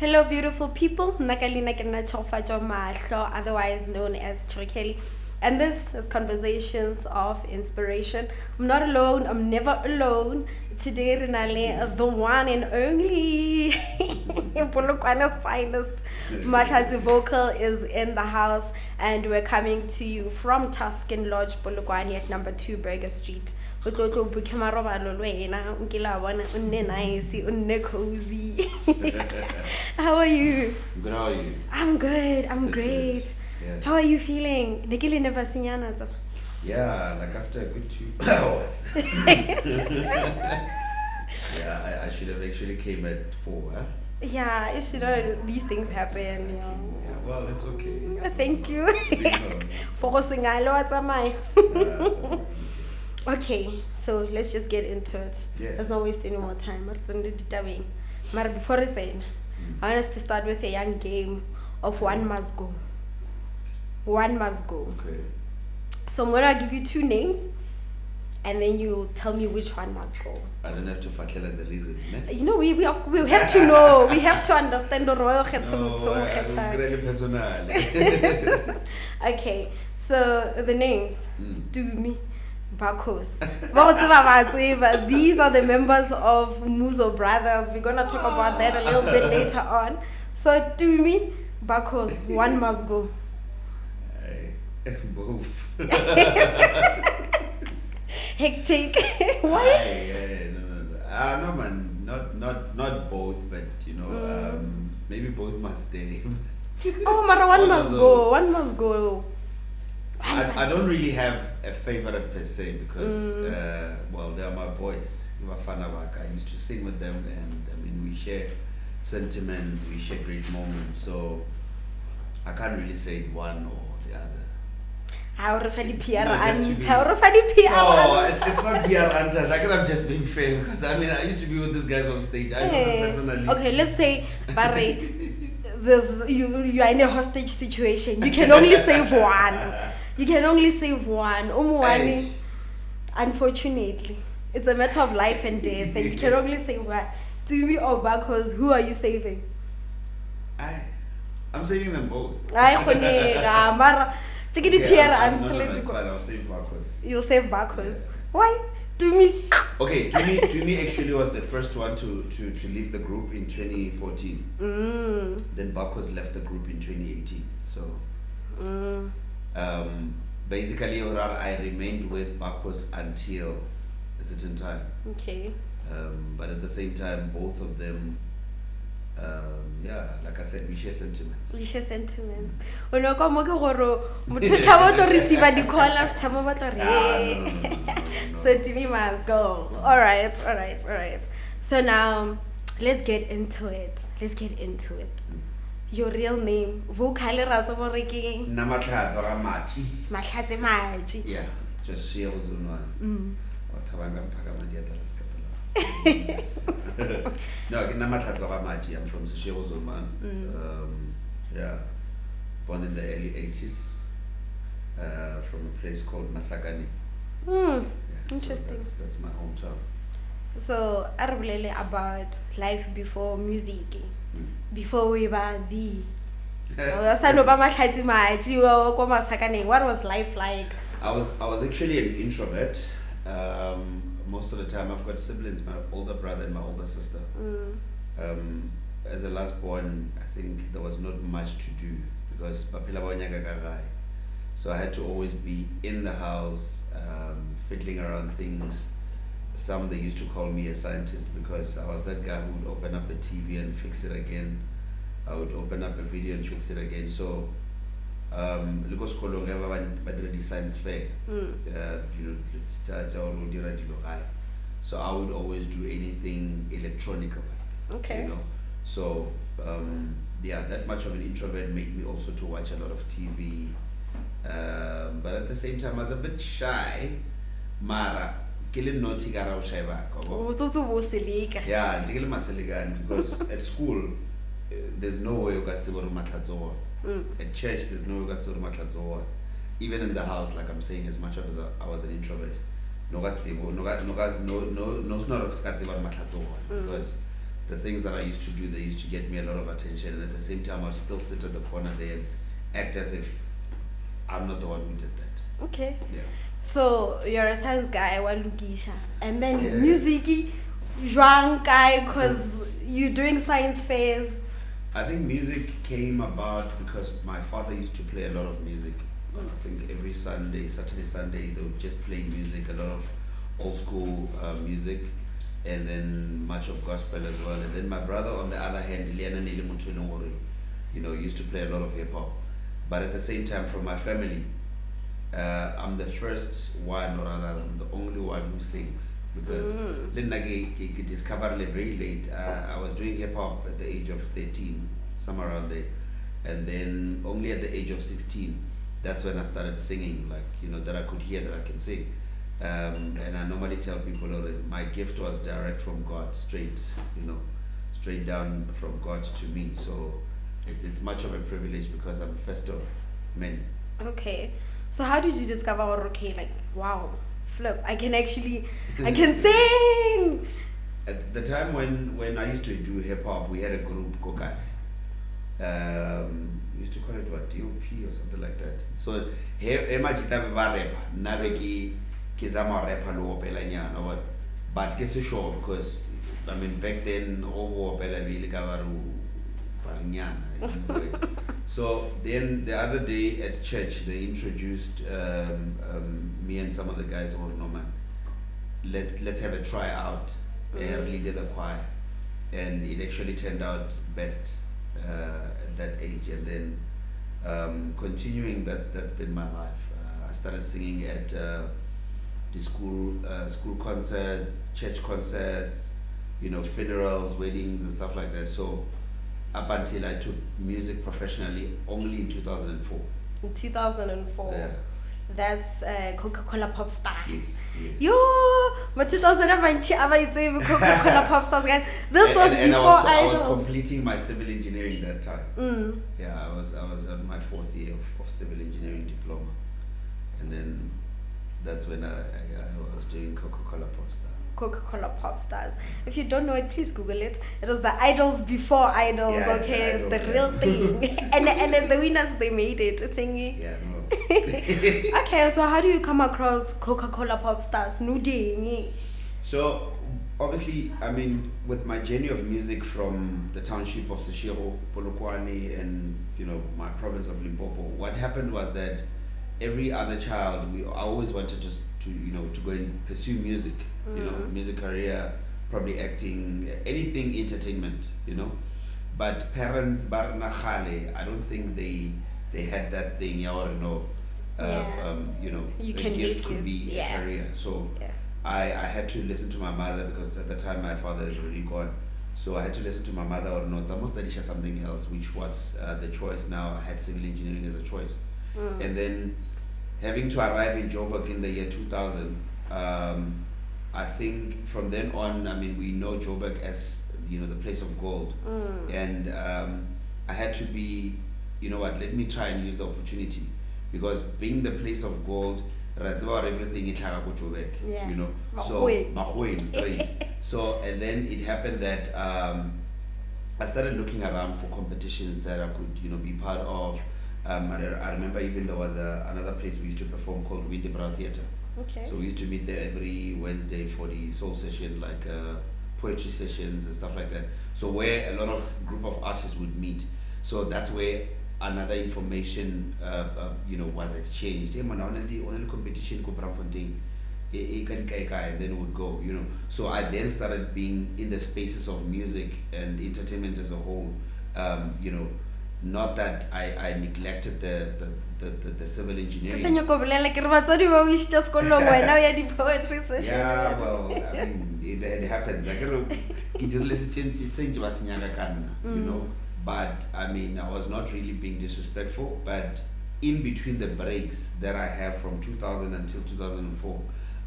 Hello, beautiful people. Nakalina kena Chofajo Mahlo, otherwise known as Tshego. And this is Conversations of Inspiration. I'm not alone. I'm never alone. Today, Renale, the one and only Polokwane's finest, Mahlatse Vokal is in the house, and we're coming to you from Tuscan Lodge, Polokwane at number 2 Burger Street. Nice, cozy. How are you? Good, how are you? I'm good. I'm great. Yeah. How are you feeling? Yeah, like after a good 2 hours. Yeah, I should have actually came at 4, huh? Yeah, you should know these things happen. You know. Yeah, well, it's okay. Thank you. Focusing on what's on my. Okay, so let's just get into it. Yeah. Let's not waste any more time. But before it's in, I want us to start with a young game of one must go. One must go. Okay. So I'm gonna give you 2 names, and then you tell me which one must go. I don't have to fatela the reasons, man. You know, we have to know. We have to understand the royal really personal. Okay, so the names. Do me. Bakos. These are the members of Muzo Brothers. We're gonna talk about that a little bit later on. So do me, Bakos, one must go. Both. Hectic. Why? No man, not both, but you know, maybe both must stay. Oh, Mara, one must go. One must go. I don't really have a favorite per se because, well, they are my boys. I used to sing with them, and I mean, we share sentiments, we share great moments, so I can't really say one or the other. How No, it's not PR answers. I could have just been fair because I mean, I used to be with these guys on stage. I know them personally. Okay, let's say, Barry, you are in a hostage situation. You can only save one. You can only save one. Unfortunately, it's a matter of life and death, and you can only save one. To me or Bakos, who are you saving? I'm saving them both. Take the PR answer. It's fine. I'll save Bakos. You'll save Bakos. Why? To me. Okay, to me actually was the first one to leave the group in 2014. Then Bakos left the group in 2018. So. Basically, I remained with Bakos until a certain time. Okay. But at the same time, both of them, like I said, we share sentiments. We share sentiments. So Timmy must go. All right. So now, let's get into it. Your real name, Vokal Mahlatse Maji. Yeah, just Tshego Zunwan. No, I'm from Tshego Zunwan. Yeah, born in the early 80s, from a place called Masakani. Yeah, Interesting. So that's my hometown. So, I really about life before music. Before we were what was life like? I was actually an introvert. Most of the time, I've got siblings, my older brother and my older sister. As a last born, I think there was not much to do because so I had to always be in the house, fiddling around things. Some they used to call me a scientist because I was that guy who would open up a TV and fix it again. I would open up a video and fix it again. So, science fair, so I would always do anything electronical. Okay. You know, so that much of an introvert made me also to watch a lot of TV. But at the same time, I was a bit shy. Mara. Yeah, because at school there's no way you guys to at church there's no way you guys to even in the house, like I'm saying, as much as I was an introvert, because the things that I used to do, they used to get me a lot of attention, and at the same time, I'd still sit at the corner there and act as if I'm not the one who did that. Okay. Yeah. So you're a science guy, walukisha, and then Yeah. music, jwang guy, because you're doing science fairs. I think music came about because my father used to play a lot of music. I think every Sunday, Saturday, Sunday, they would just play music, a lot of old school music, and then much of gospel as well. And then my brother, on the other hand, used to play a lot of hip hop. But at the same time, from my family, I'm the first one, or rather, I'm the only one who sings. Because I discovered it very late. I was doing hip hop at the age of 13, somewhere around there. And then only at the age of 16, that's when I started singing, that I could hear that I can sing. And I normally tell people that my gift was direct from God, straight down from God to me. So it's much of a privilege because I'm first of many. Okay. So how did you discover, wow, flip, I can sing! At the time when I used to do hip hop, we had a group, Coca. We used to call it what, DOP or something like that. So but ke sure because back then all so then the other day at church they introduced me and some of the guys over Norman. Let's have a tryout. Lead the choir, and it actually turned out best at that age. And then continuing, that's been my life. I started singing at the school concerts, church concerts, funerals, weddings, and stuff like that. So up until I took music professionally only in 2004. In 2004. Yeah. That's Coca-Cola Pop Stars. Yes. Yo, but 2019, Coca-Cola Pop Stars, guys. This was before I Idols. was completing my civil engineering that time. Yeah, I was on my 4th year of civil engineering diploma, and then that's when I was doing Coca-Cola Pop Stars. Coca-Cola Pop Stars. If you don't know it, please Google it. It was the Idols before Idols, Yeah, okay? It's the Idols, real thing. and the winners, they made it. Singing. Yeah, no. Okay, so how do you come across Coca-Cola Pop Stars? So, obviously, with my journey of music from the township of Tshego, Polokwane, and my province of Limpopo, what happened was that every other child, I always wanted to go and pursue music, music career, probably acting, anything entertainment, But parents, I don't think they had that thing, you the can gift could be yeah. a career. So I had to listen to my mother because at the time my father is already gone. So I had to listen to my mother or not. I must study something else, which was the choice. Now I had civil engineering as a choice. And then having to arrive in Joburg in the year 2000, I think from then on, we know Joburg as the place of gold. And I had to be, let me try and use the opportunity, because being the place of gold, everything in Joburg, so straight. So and then it happened that I started looking around for competitions that I could be part of. I remember even there was another place we used to perform called Windebrow Theatre. Okay. So we used to meet there every Wednesday for the soul session, like poetry sessions and stuff like that. So where a lot of group of artists would meet. So that's where another information was exchanged. Only competition ko Braamfontein. And then would go, So I then started being in the spaces of music and entertainment as a whole. Not that I neglected the civil engineering. Yeah, well, it happens. But I was not really being disrespectful. But in between the breaks that I have from 2000 until 2004,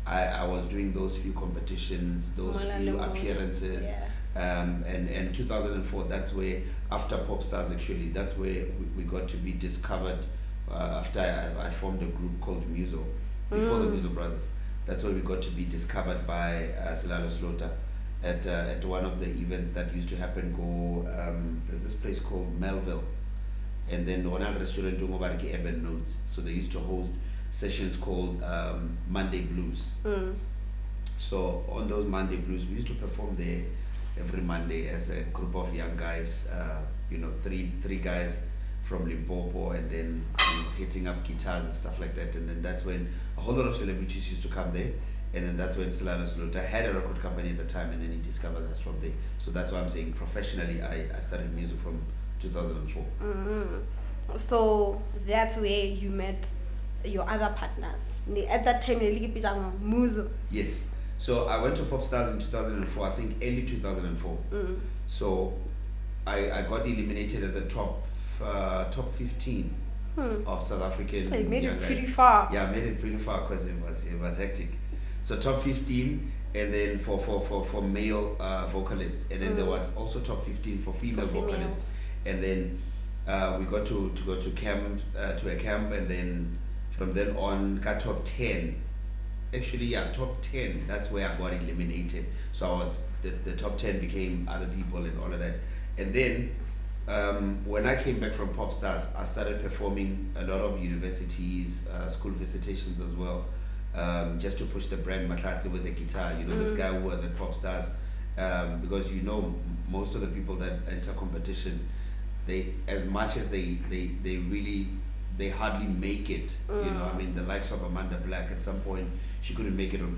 I was doing those few competitions, those few appearances. And 2004, that's where, after Pop Stars actually, that's where we got to be discovered after I formed a group called Muzo, before the Muzo brothers. That's where we got to be discovered by Silalo Slaughter. at one of the events that used to happen. There's this place called Melville, and then one other restaurant over Urban Notes. So they used to host sessions called Monday Blues. So on those Monday Blues, we used to perform there every Monday as a group of young guys. Three guys from Limpopo, and then hitting up guitars and stuff like that. And then that's when a whole lot of celebrities used to come there. And then that's when Slota had a record company at the time, and then he discovered us from there. So that's why I'm saying professionally, I started music from 2004. So that's where you met your other partners. At that time, Muzo. Yes. So I went to Popstars in 2004, I think early 2004. So I got eliminated at the top 15 of South African. You made it pretty far. Yeah, I made it pretty far because it was hectic. So top 15, and then for male vocalists, and then there was also top 15 for female vocalists, and then we got to go to camp to a camp, and then from then on got top 10. Actually, yeah, top 10. That's where I got eliminated. So I was the top 10 became other people and all of that, and then. When I came back from Popstars, I started performing a lot of universities, school visitations as well, just to push the brand Mahlatse with the guitar. This guy who was at Popstars, because most of the people that enter competitions, they, as much as they hardly make it. The likes of Amanda Black, at some point she couldn't make it on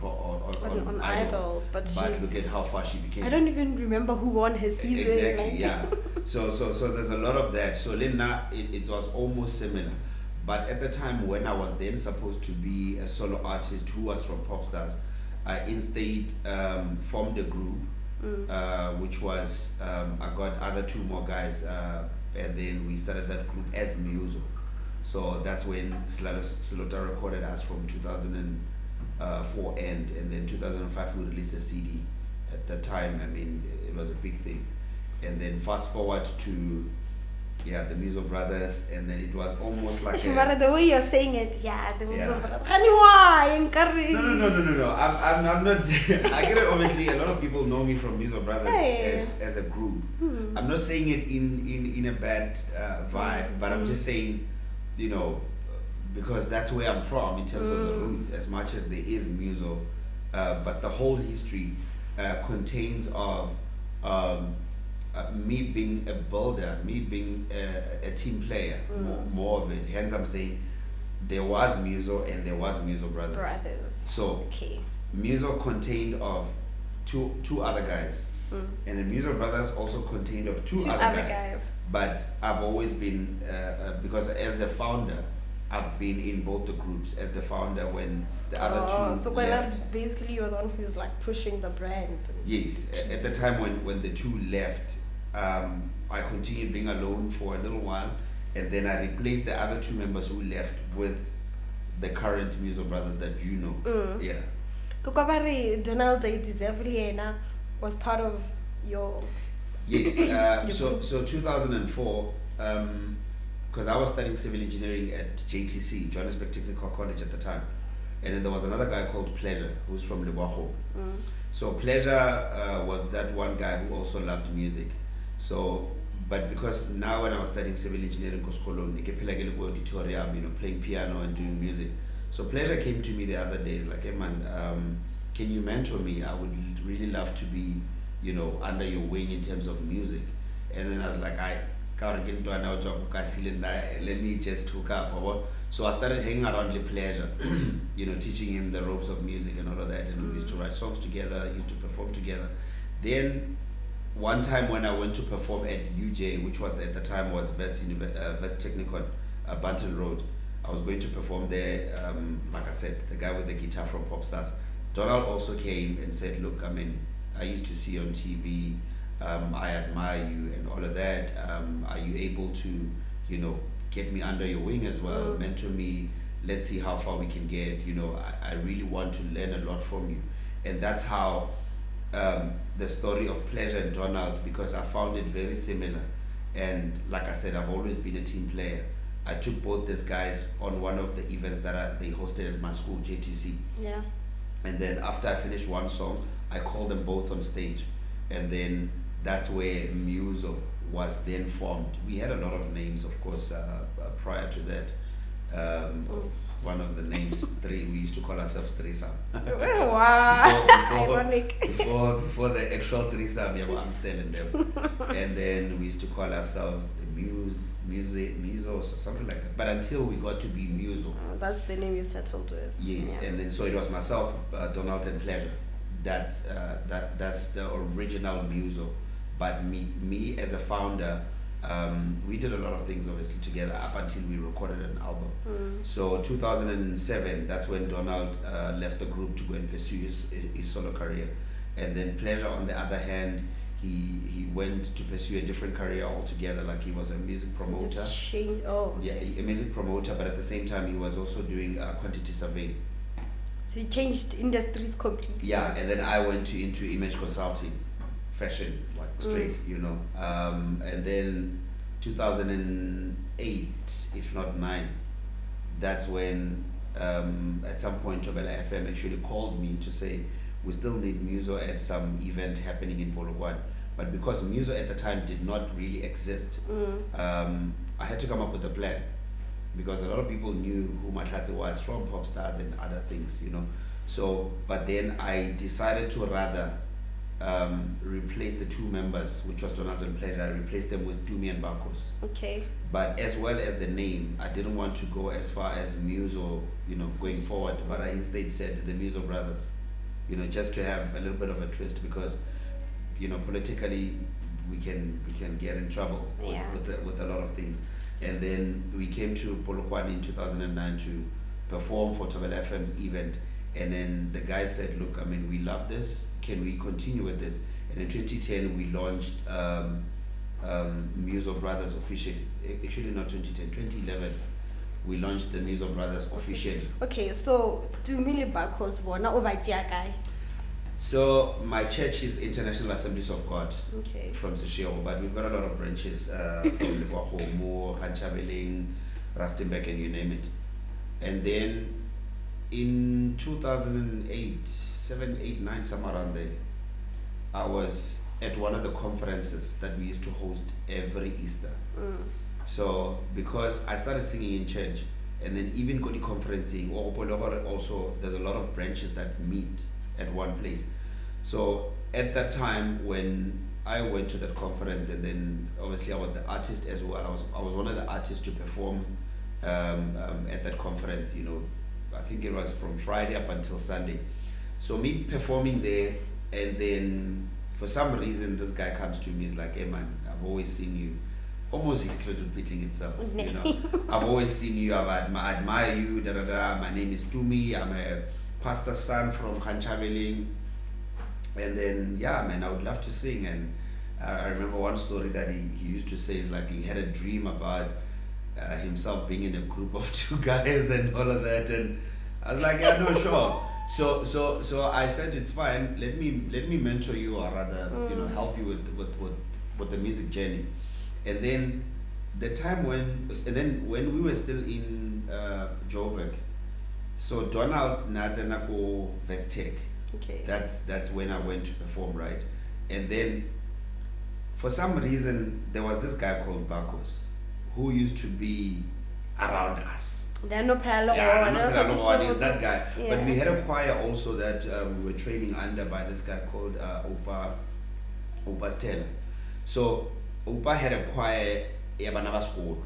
Idols, but look at how far she became. I don't even remember who won her season. Exactly, yeah. So there's a lot of that. So Lena, it was almost similar, but at the time when I was then supposed to be a solo artist who was from Popstars, I instead formed a group, which was I got other two more guys, and then we started that group as Muzo. So that's when Slota recorded us from 2004 end, and then 2005 we released a CD. At that time, it was a big thing. And then fast forward to the Muzo Brothers, and then it was almost like the way you're saying it, the Muzo Brothers. No. I'm not. I get it. Obviously, a lot of people know me from Muzo Brothers as a group. I'm not saying it in a bad vibe, but I'm just saying, because that's where I'm from in terms of the roots, as much as there is Muzo, but the whole history contains of me being a builder, me being a team player, more of it. Hence I'm saying there was Muzo and there was Muzo Brothers. So Muzo contained of two other guys, and the Muzo Brothers also contained of two other guys. But I've always been, because as the founder, I've been in both the groups as the founder when the other two so left. Basically you're the one who's like pushing the brand. Yes, at the time when the two left, I continued being alone for a little while, and then I replaced the other two members who left with the current Muzo Brothers that you know. Yeah. Donald Deservliena was part of your... Yes, so 2004, because I was studying civil engineering at JTC, Johannesburg Technical College at the time, and then there was another guy called Pleasure who's from Leboago. So Pleasure was that one guy who also loved music. So, but because now when I was studying civil engineering, auditorium, playing piano and doing music. So Pleasure came to me the other day, like, hey man, can you mentor me? I would really love to be, under your wing in terms of music. And then I was like, let me just hook up. So I started hanging around the Pleasure, teaching him the ropes of music and all of that. And we used to write songs together, used to perform together. Then one time when I went to perform at UJ, which was at the time was Vets Technical, Banton Road, I was going to perform there. Like I said, the guy with the guitar from Popstars, Donald also came and said, look, I used to see you on TV, I admire you and all of that. Are you able to, get me under your wing as well, mentor me, let's see how far we can get, I really want to learn a lot from you. And that's how the story of Pleasure and Donald, because I found it very similar. And like I said, I've always been a team player. I took both these guys on one of the events that they hosted at my school, JTC. Yeah. And then after I finished one song, I called them both on stage, and then that's where Muzo was then formed. We had a lot of names, of course, prior to that. One of the names, we used to call ourselves threesome. Wow, ironic. Before the actual threesome, yeah, I'm still in them. And then we used to call ourselves the Muzo, or something like that. But until we got to be Muzo. That's the name you settled with. Yes, yeah. And then so it was myself, Donald and Pleasure. That's the original Muzo. But me as a founder, we did a lot of things obviously together up until we recorded an album. So 2007, that's when Donald left the group to go and pursue his solo career. And then Pleasure, on the other hand, he went to pursue a different career altogether. Like, he was a music promoter. Okay. A music promoter, but at the same time he was also doing quantity surveying. So he changed industries completely. Yeah, and then I went into image consulting, fashion, like straight, and then 2008, if not 9, that's when at some point Tobela FM actually called me to say, we still need Muzo at some event happening in Polokwane. But because Muzo at the time did not really exist, I had to come up with a plan, because a lot of people knew who Mahlatse was from pop stars and other things, So, but then I decided to rather replace the two members, which was Donald and Pleasure. I replaced them with Dumi and Bakos. Okay. But as well as the name, I didn't want to go as far as Muzo, going forward. But I instead said the Muzo brothers, just to have a little bit of a twist, because, politically we can get in trouble with a lot of things. And then we came to Polokwane in 2009 to perform for Tobela FM's event. And then the guy said, look, we love this. Can we continue with this? And in 2010, we launched Muzo Brothers officially. Actually, not 2010, 2011. We launched the Muzo Brothers officially. Okay, so do Mili Bakos Bona over guy? So my church is International Assemblies of God, okay, from Tshego, but we've got a lot of branches from Lekwahomo, Panchabeling, Rustenburg, and you name it. And then in 2008, 7, 8, 9, somewhere around there, I was at one of the conferences that we used to host every Easter. So because I started singing in church, and then even Kodi conferencing, also there's a lot of branches that meet at one place. So at that time when I went to that conference, and then obviously I was the artist as well, I was one of the artists to perform at that conference, I think it was from Friday up until Sunday. So me performing there, and then for some reason this guy comes to me, he's like, hey man, I've always seen you. Almost history repeating itself, I've always seen you, I admire you, my name is Tumi, I'm a pastor's son from Panchabeling, and then I would love to sing. And I remember one story that he used to say is like he had a dream about himself being in a group of two guys and all of that, and I was like, no, sure. So I said, it's fine, let me mentor you, or rather help you with the music journey. And then when we were still in Joburg, so Donald Natanako Vestech, okay, that's when I went to perform, right? And then for some reason there was this guy called Bakos who used to be around us. There are no parallel is that guy. Yeah. But we had a choir also that we were training under by this guy called Opa Stella. So Opa had a choir Yabanaba School,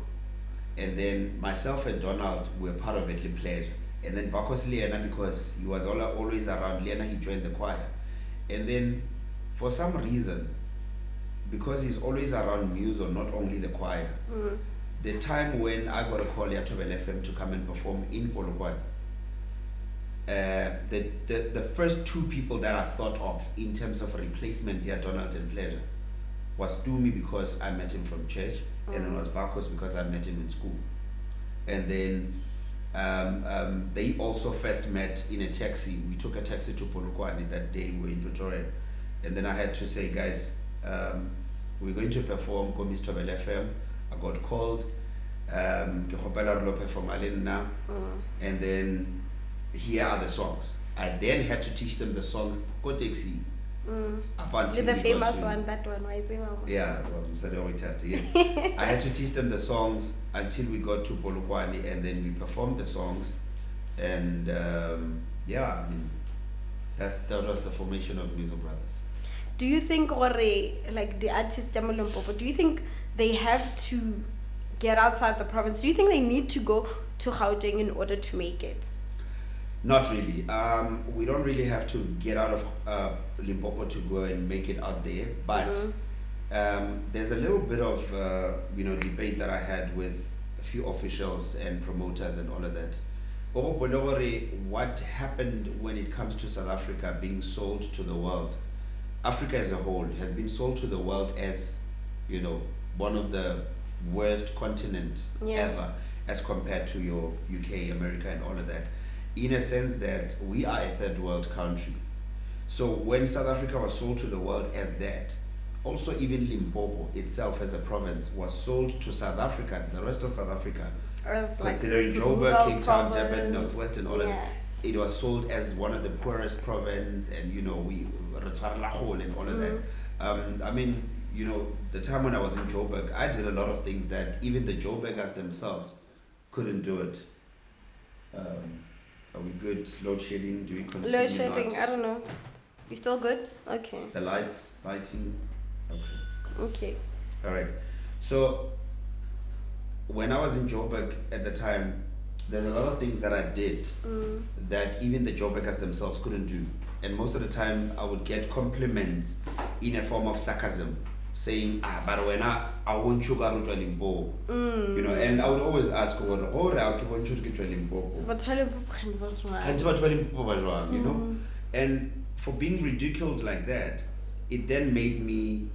and then myself and Donald were part of it, Pleasure. And then Bakos Liana, because he was always around Liana, he joined the choir. And then for some reason, because he's always around Muzo, not only the choir, the time when I got a call at Tobela FM to come and perform in Polokwane, the first two people that I thought of in terms of replacement, Donald and Pleasure, was Dumi, because I met him from church, and it was Bakos because I met him in school. And then they also first met in a taxi. We took a taxi to Polokwane that day. We were in Pretoria, and then I had to say, guys, we're going to perform Komis Tobela FM. I got called, and then here are the songs. I then had to teach them the songs, go taxi, Up until The we got famous to- one, that one, right? Yeah, well, yes. I had to teach them the songs until we got to Polokwane, and then we performed the songs, and yeah, I mean, that was the formation of Muzo Brothers. Do you think, or like the artists Jamolompopo, do you think they have to get outside the province? Do you think they need to go to Gauteng in order to make it? Not really. We don't really have to get out of Limpopo to go and make it out there, but there's a little bit of debate that I had with a few officials and promoters and all of that. What happened when it comes to South Africa being sold to the world? Africa as a whole has been sold to the world as, one of the worst continent ever as compared to your UK, America, and all of that. In a sense that we are a third world country. So when South Africa was sold to the world as that, also even Limpopo itself as a province was sold to South Africa, the rest of South Africa, considering Joburg, Cape Town, Durban, Northwest, and all of that, it was sold as one of the poorest province, and we and all of that. I mean, the time when I was in Joburg, I did a lot of things that even the Joburgers themselves couldn't do it. Are we good? Load shedding? Do we continue? Load shedding, I don't know. We still good? Okay. The lighting. Okay. All right. So when I was in Joburg at the time, there's a lot of things that I did that even the Joburgers themselves couldn't do. And most of the time, I would get compliments in a form of sarcasm, saying, but when I won't sugar to Limpopo. And I would always ask, I'll keep on shooting to Limpopo. And for being ridiculed like that, it then made me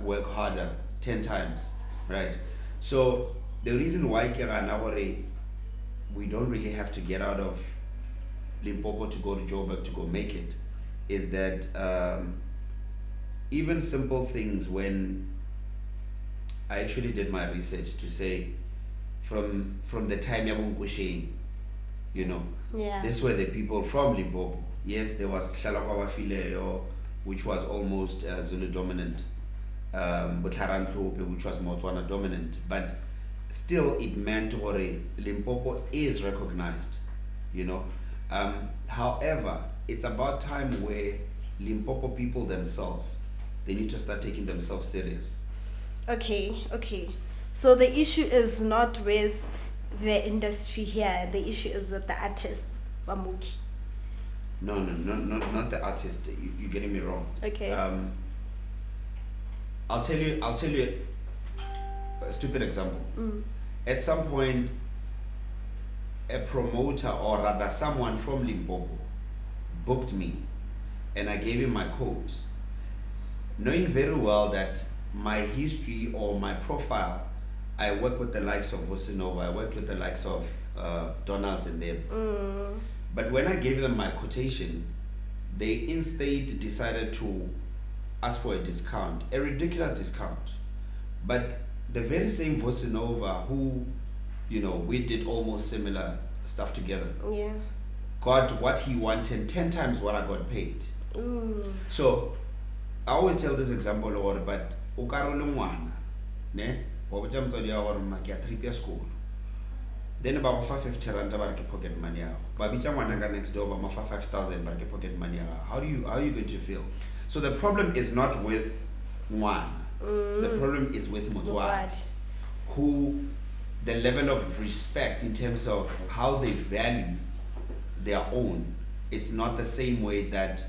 work harder 10 times, right? So the reason why we don't really have to get out of Limpopo to go to Joburg to go make it is that even simple things, when I actually did my research to say from the time this were the people from Limpopo. Yes, there was Hlalokwa Fileo, which was almost Zulu dominant, Butlarantlope, which was Motswana dominant, but still it meant Limpopo is recognized, however, it's about time where Limpopo people themselves, they need to start taking themselves serious. Okay. So the issue is not with the industry here, the issue is with the artists, Bamuki. No, not the artist. You're getting me wrong. Okay. I'll tell you a stupid example. At some point, a promoter, or rather someone from Limpopo, booked me, and I gave him my code, knowing very well that my history or my profile, I work with the likes of Vosinova, I worked with the likes of Donalds and them. But when I gave them my quotation, they instead decided to ask for a discount, a ridiculous discount. But the very same Vosinova who, we did almost similar stuff together, got what he wanted 10 times what I got paid. So I always tell this example, but school. Then about 550 rand pocket money. Babicha next door about 5,000 pocket money. How are you going to feel? So the problem is not with one. The problem is with Mutuad, who the level of respect in terms of how they value their own, it's not the same way that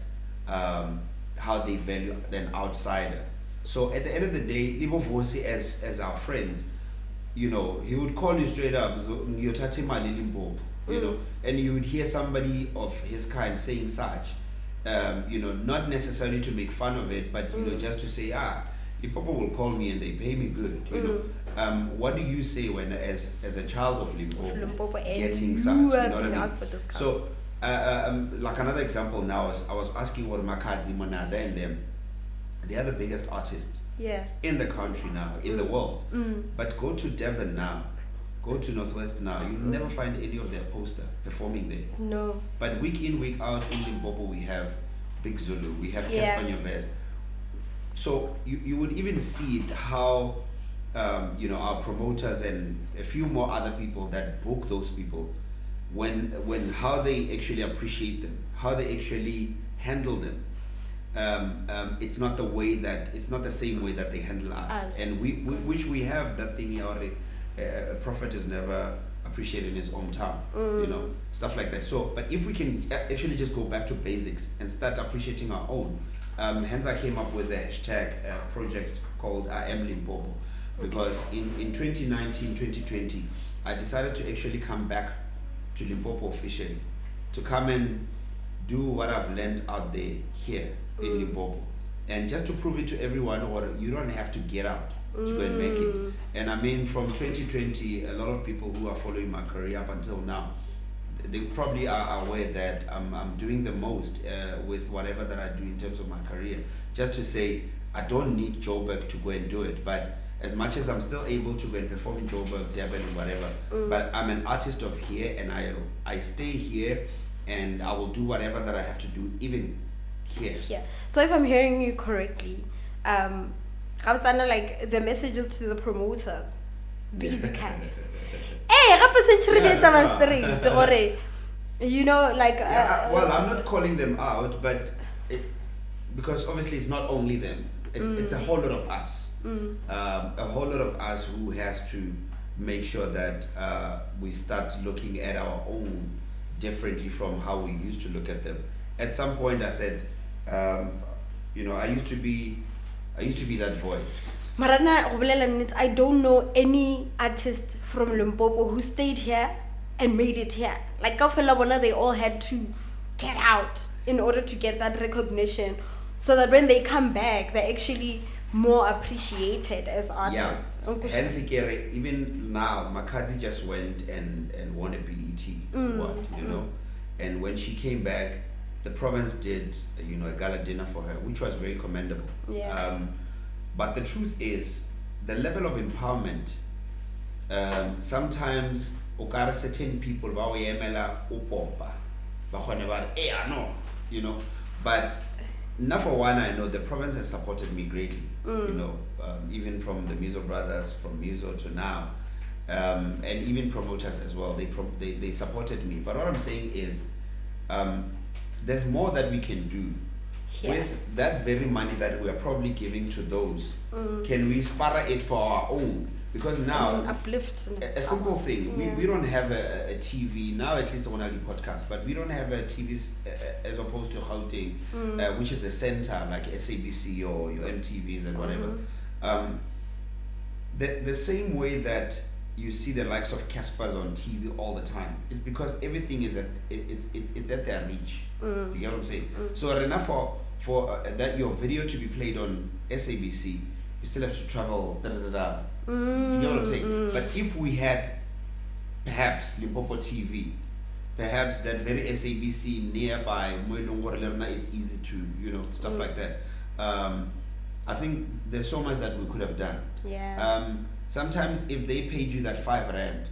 how they value an outsider. So at the end of the day, Libo Vosi as our friends, he would call you straight up, and you would hear somebody of his kind saying such, not necessarily to make fun of it, but just to say, Limpopo will call me and they pay me good. What do you say when, as a child of Limpopo getting such? You know what I mean? So, like another example now, I was asking what Makadzi, Monada, and them. They are the biggest artists in the country now, in the world. But go to Durban now, go to Northwest now, you'll never find any of their poster performing there. No. But week in, week out in Limpopo, we have Big Zulu, we have Yeah. Casper Nyovest. So you would even see it how our promoters and a few more other people that book those people, when how they actually appreciate them, how they actually handle them. It's not the same way that they handle us. And we which we have that thing here already. A prophet is never appreciated in his hometown, stuff like that. So, but if we can actually just go back to basics and start appreciating our own, hence I came up with a hashtag project called I Am Limpopo, because in 2019, 2020, I decided to actually come back to Limpopo officially, to come and do what I've learned out there here in Limpopo, and just to prove it to everyone, or you don't have to get out to go and make it. And I mean, from 2020, a lot of people who are following my career up until now, they probably are aware that I'm doing the most with whatever that I do in terms of my career. Just to say, I don't need Joburg to go and do it, but as much as I'm still able to go and perform in Joburg, Durban, and whatever, but I'm an artist of here, and I stay here, and I will do whatever that I have to do, even here. Yeah. So if I'm hearing you correctly, like the messages to the promoters, basically. Hey, well, I'm not calling them out, but because obviously it's not only them. It's a whole lot of us. A whole lot of us who has to make sure that we start looking at our own differently from how we used to look at them. At some point, I said, I used to be that voice. Marana, I don't know any artist from Limpopo who stayed here and made it here. Like Kafelabona, they all had to get out in order to get that recognition, so that when they come back, they're actually more appreciated as artists. Yeah. Hence, even now, Makazi just went and won a BET and when she came back, the province did a gala dinner for her, which was very commendable. Yeah. But the truth is, the level of empowerment, sometimes certain people but for one, I know the province has supported me greatly, even from the Muzo brothers, from Muzo to now, and even promoters as well. They supported me. But what I'm saying is, there's more that we can do. Yeah. With that very money that we are probably giving to those. Can we spare it for our own? Because now, uplift a simple thing, we don't have a TV, now at least on our podcast, but we don't have a TV as opposed to Gauteng, which is a center like SABC or your MTVs and whatever. The same way that you see the likes of Caspers on TV all the time, is because everything is it's at their reach. You get what I'm saying? So enough for that your video to be played on SABC, you still have to travel. You get what I'm saying? But if we had perhaps Limpopo TV, perhaps that very SABC nearby, it's easy to stuff like that. I think there's so much that we could have done. Yeah. Sometimes if they paid you that R5,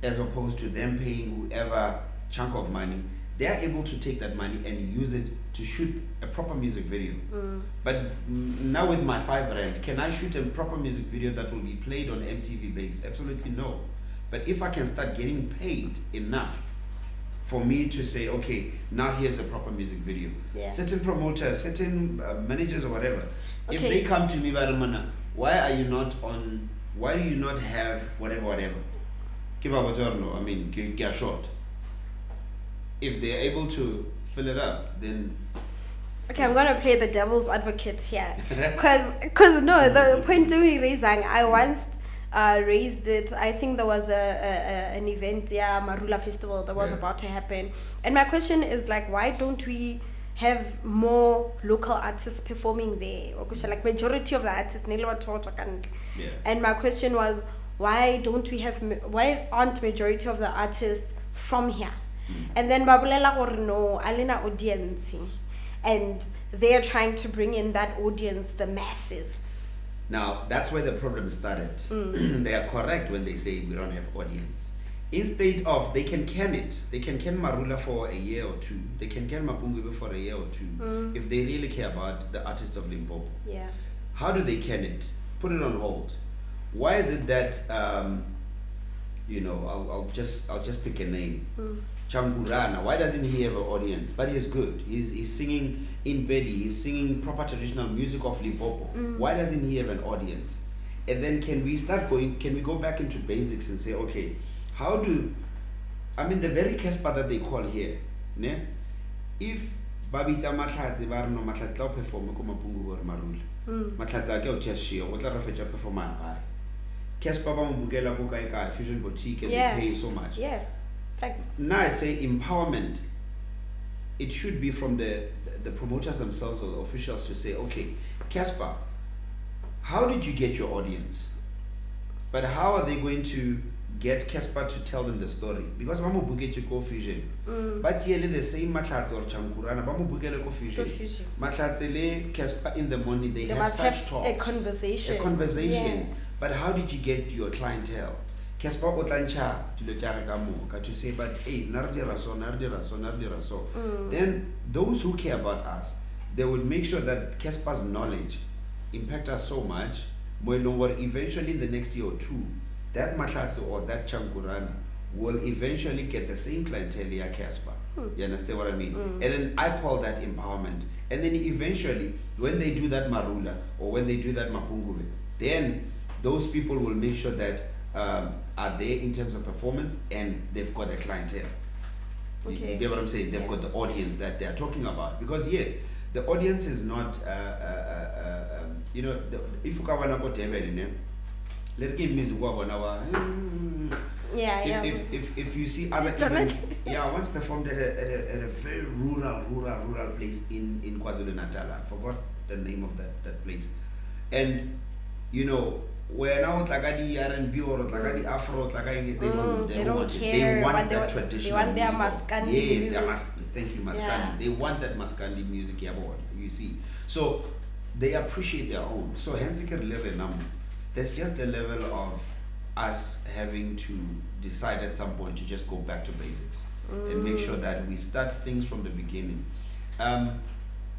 as opposed to them paying whoever chunk of money, they are able to take that money and use it to shoot a proper music video. But now with my R5, can I shoot a proper music video that will be played on MTV base? Absolutely no. But if I can start getting paid enough for me to say, okay, now here's a proper music video. Yeah. Certain promoters, certain managers or whatever, Okay. if they come to me, why do you not have whatever? I mean, get short. If they're able to fill it up, then... Okay, I'm gonna play the devil's advocate here, cause no, the point doing raising, I once raised it. I think there was an event, Marula Festival, that was about to happen, and my question is like, why don't we have more local artists performing there? Like majority of the artists, and my question was, why aren't majority of the artists from here? And then babulela gore no, alina audience, and they are trying to bring in that audience, the masses. Now that's where the problem started. They are correct when they say we don't have audience. Instead of, they can can it. They can can Marula for a year or two. They can can Mapungube for a year or two. If they really care about the artists of Limpopo. Yeah. How do they can it? Put it on hold. Why is it that I'll just pick a name. Changurana. Why doesn't he have an audience? But he's good. He's singing in Bedi. He's singing proper traditional music of Limpopo. Why doesn't he have an audience? And then can we go back into basics and say, okay, the very Casper that they call here, ne? If Babita Mahlatse ba re no Mahlatse tla perform ko Mapungu or Marula. Mahlatse a ke o tshia o tla re fetsa performer gae. Casper ba mo bukela ko kae Fusion Boutique and they pay so much. Yeah. Fact. Now I say empowerment. It should be from the promoters themselves or the officials to say, okay, Casper, how did you get your audience? But how are they going to get Casper to tell them the story? Because Mamu Bukete ko Fusion. But here the same Mahlatse or Chankurana, Mamu Bukele ko Fusion. Mahlatse le Casper in the morning, they have must such have talks. a conversation. Conversations. Yeah. But how did you get your clientele? Casper otlancha to say, but hey, nardira so. Then those who care about us, they would make sure that Casper's knowledge impact us so much, where eventually in the next year or two, that Mahlatse or that Chankurana will eventually get the same clientele as Casper. You understand what I mean? And then I call that empowerment. And then eventually, when they do that Marula or when they do that Mapungube, then those people will make sure that are there in terms of performance and they've got a clientele. You get what I'm saying? They've got the audience that they're talking about. Because yes, the audience is not, if you come on let me if you see other events, I once performed at a very rural place in KwaZulu-Natal. I forgot the name of that place. And where now Tlagadi R&B or Tlagadi Afro, Tlagadi, they don't care. They want that traditional. They want their Maskandi music. Thank you, Maskandi. Yeah. They want that Maskandi music, you see. So they appreciate their own. So hence there's just a level of us having to decide at some point to just go back to basics and make sure that we start things from the beginning.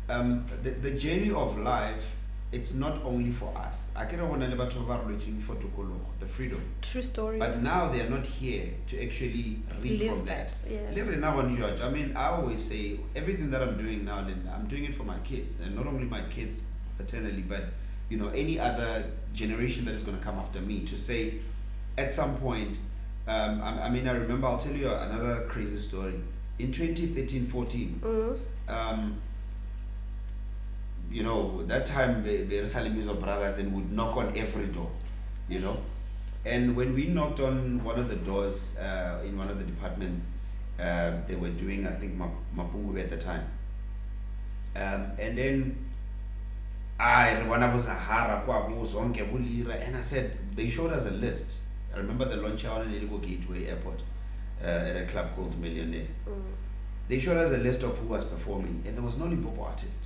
The journey of life, it's not only for us. I can't want to for the freedom. True story. But now they are not here to actually read from that. I mean, I always say everything that I'm doing now, I'm doing it for my kids, and not only my kids paternally, but any other generation that is going to come after me, to say at some point, I remember, I'll tell you another crazy story. In 2013-14, that time the Muzo brothers and would knock on every door, and when we knocked on one of the doors in one of the departments, they were doing, I think, Mapungu at the time, and then and I said, they showed us a list. I remember the launch out in Iligo Gateway Airport at a club called Millionaire. They showed us a list of who was performing, and there was no Limpopo artist.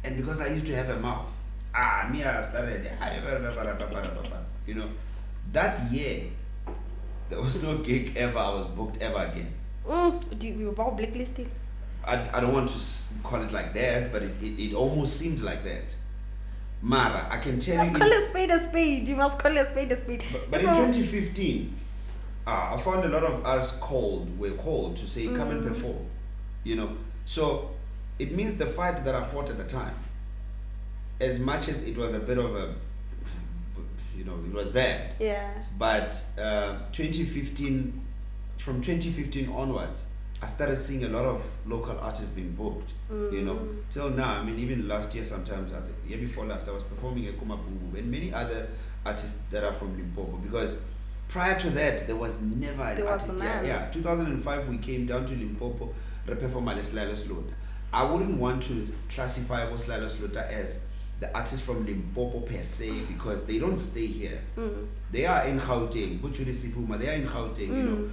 And because I used to have a mouth, I started, that year, there was no gig ever I was booked ever again. You were about blacklisted? I don't want to call it like that, but it almost seemed like that. Mara, I can tell you. You must call a spade a spade. You must call a spade a spade. But in 2015, I found a lot of us were called to say, come and perform. So it means the fight that I fought at the time, as much as it was a bit of a, it was bad. Yeah. But 2015, from 2015 onwards, I started seeing a lot of local artists being booked, till now. I mean, even last year sometimes, year before last, I was performing at Kumapungu and many other artists that are from Limpopo, because prior to that, there was never an artist. 2005, we came down to Limpopo, perform Mahlatse. I wouldn't want to classify Mahlatse as the artists from Limpopo per se, because they don't stay here. They are in Gauteng, Butchuli Sipuma, they are in Gauteng,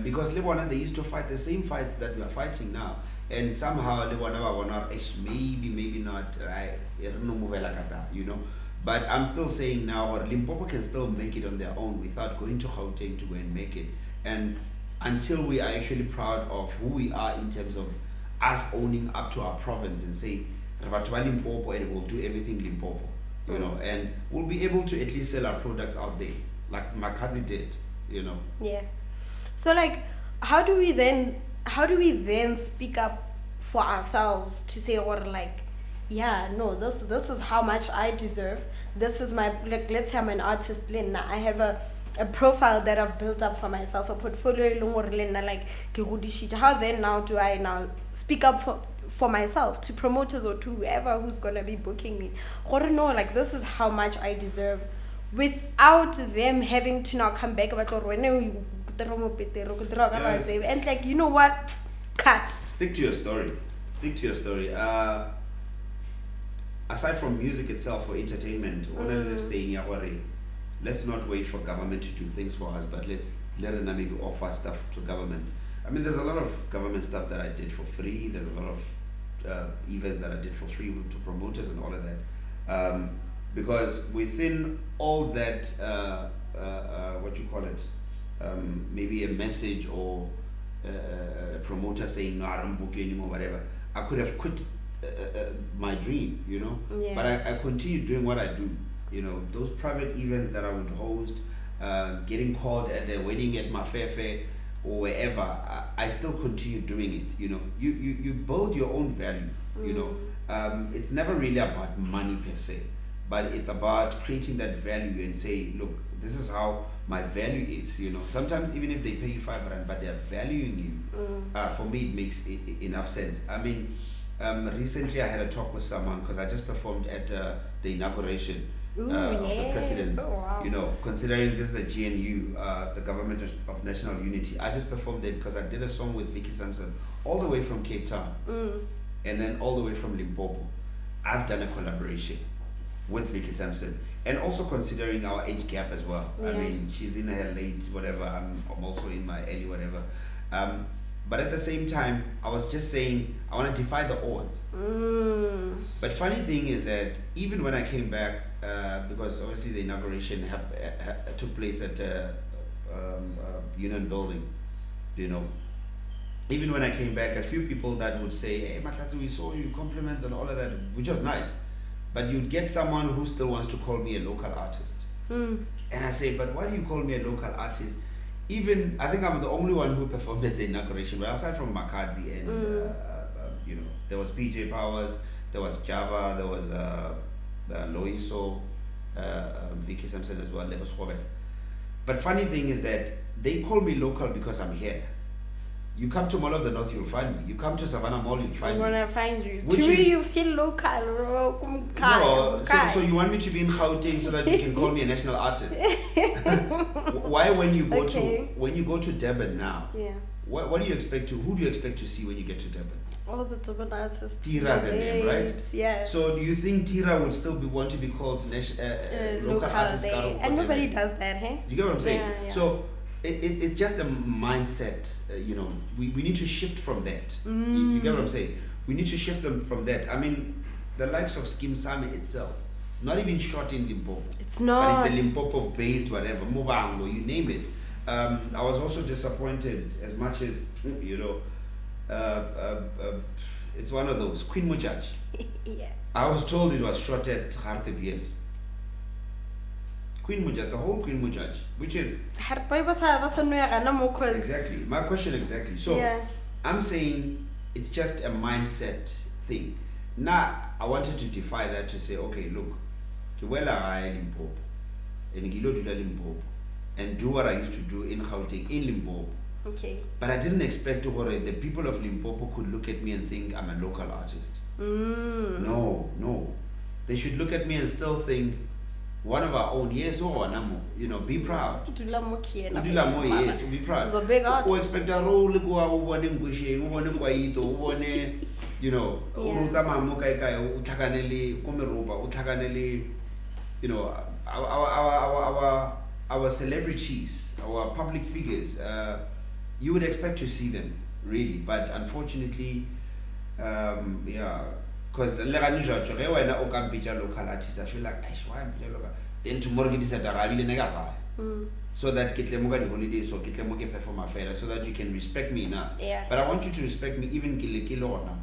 because they used to fight the same fights that we are fighting now, and somehow maybe not, right? But I'm still saying now, or Limpopo can still make it on their own without going to Gauteng to go and make it. And until we are actually proud of who we are in terms of us owning up to our province and say, Rabatwa Limpopo, and we'll do everything Limpopo, you know, and we'll be able to at least sell our products out there, like Makadzi did, you know. Yeah. So like, how do we then speak up for ourselves to say, or like, yeah, no, this is how much I deserve. This is my, like, let's say I'm an artist, Lena. I have a profile that I've built up for myself, a portfolio, like, how then now do I now speak up for myself to promoters or to whoever who's gonna be booking me? Or no, like, this is how much I deserve, without them having to now come back about and like, you know what, cut. Stick to your story. Aside from music itself or entertainment, all of this saying, let's not wait for government to do things for us, but let's let it maybe offer stuff to government. I mean, there's a lot of government stuff that I did for free. There's a lot of events that I did for free to promoters and all of that. Because within all that, what you call it, maybe a message or a promoter saying, no, I don't book you anymore, whatever, I could have quit my dream, you know. Yeah. But I continued doing what I do, you know, those private events that I would host, getting called at a wedding at Mafefe or wherever, I still continue doing it, you know. You build your own value, you know. It's never really about money per se, but it's about creating that value and say, look, this is how my value is, you know. Sometimes even if they pay you 5 rand, but they're valuing you, for me it makes enough sense. I mean, recently I had a talk with someone because I just performed at the inauguration of the president. Oh, wow. You know, considering this is a GNU, the Government of National Unity, I just performed there because I did a song with Vicky Sampson all the way from Cape Town and then all the way from Limpopo. I've done a collaboration with Vicky Sampson, and also considering our age gap as well. Yeah. I mean, she's in her late whatever, I'm also in my early whatever. But at the same time, I was just saying I want to defy the odds. But funny thing is that even when I came back, because obviously the inauguration took place at Union Building, you know. Even when I came back, a few people that would say, "Hey, Mahlatse, we saw you, compliments and all of that," which was nice. But you'd get someone who still wants to call me a local artist. And I say, but why do you call me a local artist? Even, I think I'm the only one who performed at the inauguration, but aside from Makadzi and, you know, there was PJ Powers, there was Java, there was Loiso, Vicky Sampson as well, there was Robert. But funny thing is that they call me local because I'm here. You come to Mall of the North, you'll find me. You come to Savannah Mall, you'll find me. I'm gonna find you. Which To me, is- you feel local. No, so you want me to be in Gauteng so that you can call me a national artist? Why when you go to Durban now? Yeah. What do you expect to? Who do you expect to see when you get to Durban? All the Durban artists. Tiras and them, right? babes, Yeah. So do you think Tira would still want to be called local artist? day. Karo And nobody Kotebe? does that, hey? You get what I'm saying? Yeah, yeah. So it's just a mindset. You know, we need to shift from that. You get what I'm saying? We need to shift them from that. I mean, the likes of Skim Sami itself, it's not even shot in Limpopo. It's not. But it's a Limpopo-based whatever, Mubango, you name it. I was also disappointed as much as, you know, it's one of those. Queen Mujaj. Yeah. I was told it was shot at Harte BS. Queen Mujaj, the whole Queen Mujaj, which is... Exactly. My question exactly. So, Yeah. I'm saying it's just a mindset thing. Now, I wanted to defy that to say, okay, look, Limpopo, and Limpopo, and do what I used to do in Gauteng, in Limpopo. Okay. But I didn't expect to the people of Limpopo could look at me and think I'm a local artist. No. They should look at me and still think one of our own. Yes, or Namo. You know, be proud. Yes, be proud. This is a big artist. Or expect a role you know, you know, our celebrities, our public figures, you would expect to see them, really. But unfortunately, because when I can picture local artists, I feel like why am I local? Then tomorrow get this at the so that get them the holiday, so get them perform a fair, so that you can respect me enough. Yeah. But I want you to respect me even kilo now.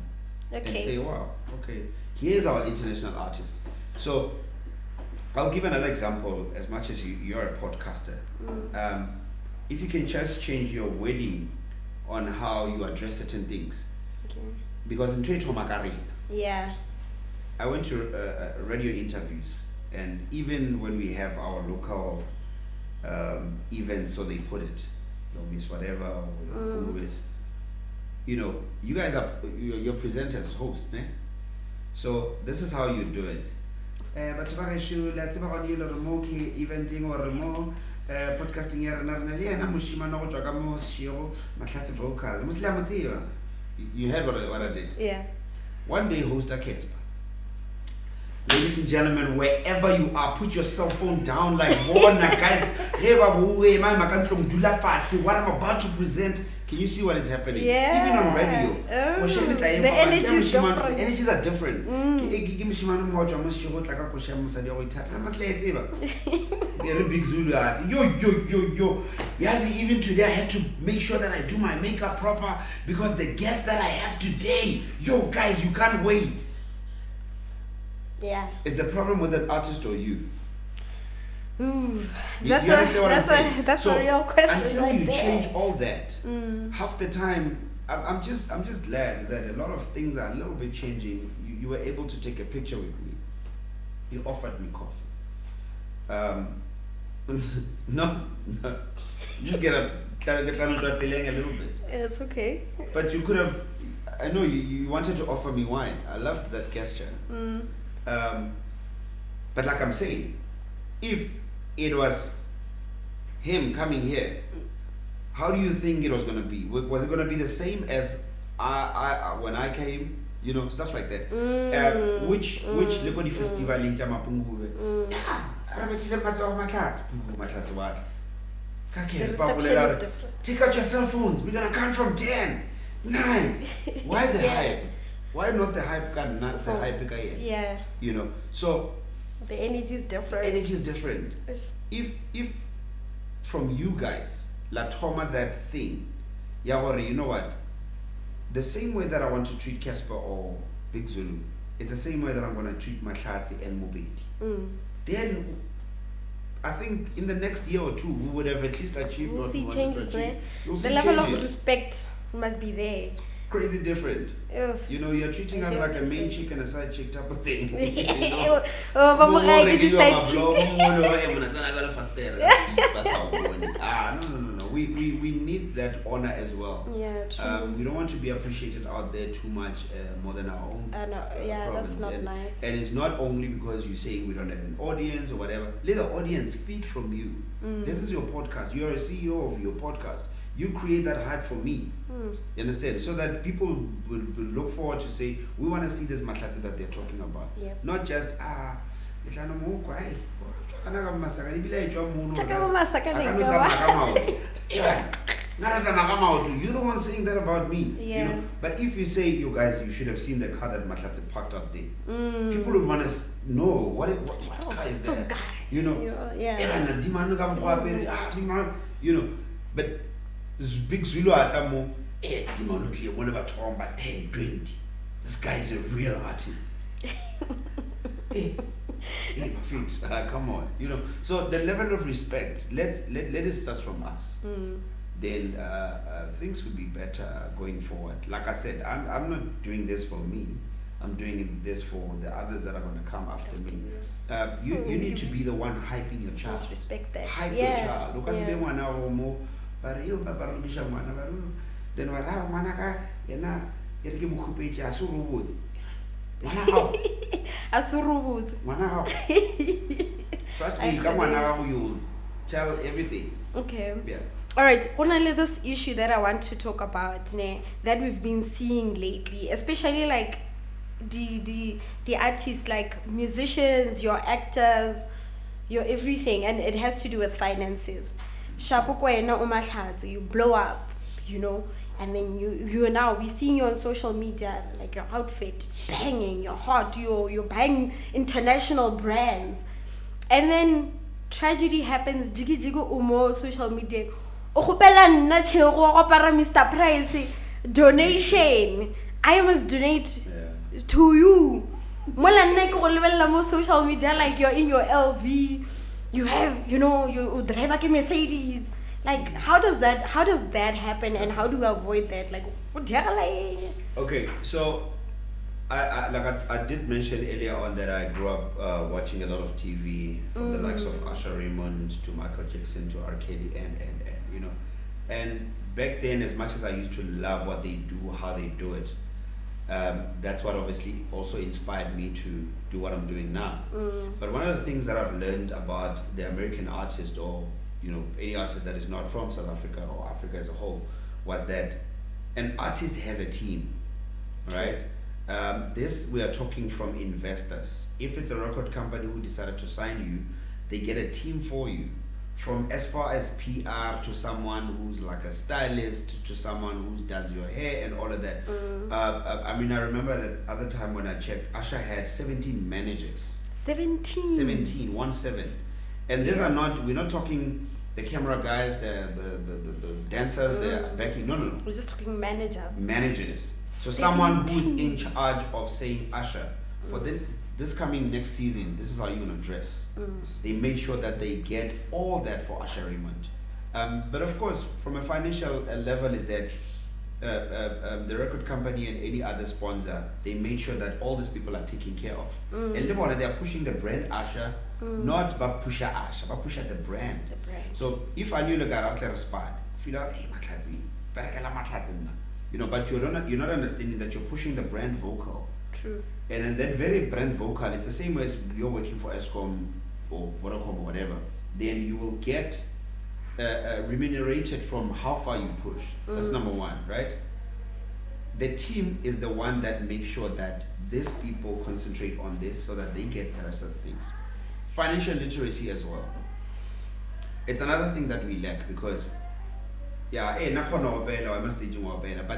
Okay. And say, wow, okay, here's our international artist. So I'll give another example. As much as you're a podcaster, if you can just change your wording on how you address certain things, Okay. because in Tshego, Yeah. I went to radio interviews, and even when we have our local events, so they put it, Miss whatever, or you guys are your presenters, hosts, ne? So this is how you do it. But let's on you eventing or more podcasting here and Tshego, Mahlatse Vokal. You heard what I did? Yeah. One day host a Casper. Ladies and gentlemen, wherever you are, put your cell phone down like Warner, guys. What I'm about to present, can you see what is happening? Yeah. Even on radio. The energies different. The energies are different. They're a big Zulu art. Yo. Yazi, even today I had to make sure that I do my makeup proper because the guest that I have today, yo guys, you can't wait. Yeah. Is the problem with an artist or you? Ooh, You that's understand what I'm saying? that's So, a real question until right you there. change all that, half the time, I'm just glad that a lot of things are a little bit changing. You were able to take a picture with me. You offered me coffee. No, just get a little bit. It's okay. But you could have. I know you wanted to offer me wine. I loved that gesture. But like I'm saying, if it was him coming here, how do you think it was going to be? Was it going to be the same as I when I came? Stuff like that. Which Lekodi festival in Jamapungu? The reception is different. Take out your cell phones. We're gonna count from 10, 9. Why the hype? Why not the hype card? Not the hype guy. Yeah. So The energy is different. energy is different. If from you guys, la trauma that thing, you know what? The same way that I want to treat Casper or Big Zulu, it's the same way that I'm gonna treat Mahlatse and Mobedi. Then I think in the next year or two we would have at least achieved We'll what we see wanted changes to there. achieve. You'll The see level of changes. respect must be there. Crazy different. Oof. You're treating I us hear like what a you're main saying. chick and a side chick type of thing. Oh, but we're going to decide. No. We need that honor as well. Yeah, true. We don't want to be appreciated out there too much more than our own. Yeah, province. that's not nice. And it's not only because you say we don't have an audience or whatever. Let the audience feed from you. This is your podcast. You're a CEO of your podcast. You create that hype for me. You understand? So that people will look forward to say, we want to see this Mahlatse that they're talking about. Yes. Not just, you're the one saying that about me. Yeah. But if you say, you guys, you should have seen the car that Mahlatse parked out there. People would want to know what car is this that? guy. But Big Zulu atamo, 10, 20. This guy is a real artist. Hey, my feet. Come on, So the level of respect, let it start from us. Then things will be better going forward. Like I said, I'm not doing this for me. I'm doing this for the others that are going to come after me. You need to be the one hyping your child. Must respect that. Hype Yeah. your child. Look at the one now. Then what yena ereke mokhupetše a se robotse ngwana gago trust me ka ngwana gago you tell everything. Okay. Yeah. All right, only this issue that I want to talk about, that we've been seeing lately, especially like the artists, like musicians, your actors, your everything, and it has to do with finances. Shapo kwena o Mahlatse, you blow up, and then you now we seeing you on social media, like your outfit banging, you're hot, you're buying international brands, and then tragedy happens. Jiggy umo social media. O gopela nna Tshego go apara Mr. Price donation. I must donate to you. Mola nna ke go lebella mo social media like you're in your LV, you have, you drive like a Mercedes. Like, how does that happen, and how do we avoid that? Like, okay, so I did mention earlier on that I grew up watching a lot of TV, from the likes of Usher Raymond to Michael Jackson to R. Kelly and and back then, as much as I used to love what they do, how they do it, that's what obviously also inspired me to do what I'm doing now. But one of the things that I've learned about the American artist, or any artist that is not from South Africa or Africa as a whole, was that an artist has a team, right? This, we are talking from investors. If it's a record company who decided to sign you, they get a team for you, from as far as PR to someone who's like a stylist to someone who does your hair and all of that. I remember that other time when I checked, Usher had 17 managers. 17, 1-7. And these are not, we're not talking the camera guys, the dancers, the backing. No. We're just talking managers. Managers. So someone who's in charge of saying, Usher, for this coming next season, this is how you're gonna dress. They made sure that they get all that for Usher Raymond. But of course, from a financial level, is that the record company and any other sponsor, they made sure that all these people are taken care of. And they are pushing the brand Usher, not but push Usher, but push the brand. So if I knew the guy out there respond, feel like, hey, Mahlatse, but you're not understanding that you're pushing the brand Vokal. True. And then that very brand Vokal, it's the same as you're working for Eskom or Vodacom or whatever. Then you will get remunerated from how far you push. That's number one, right? The team is the one that makes sure that these people concentrate on this so that they get the rest of the things. Financial literacy as well. It's another thing that we lack, because but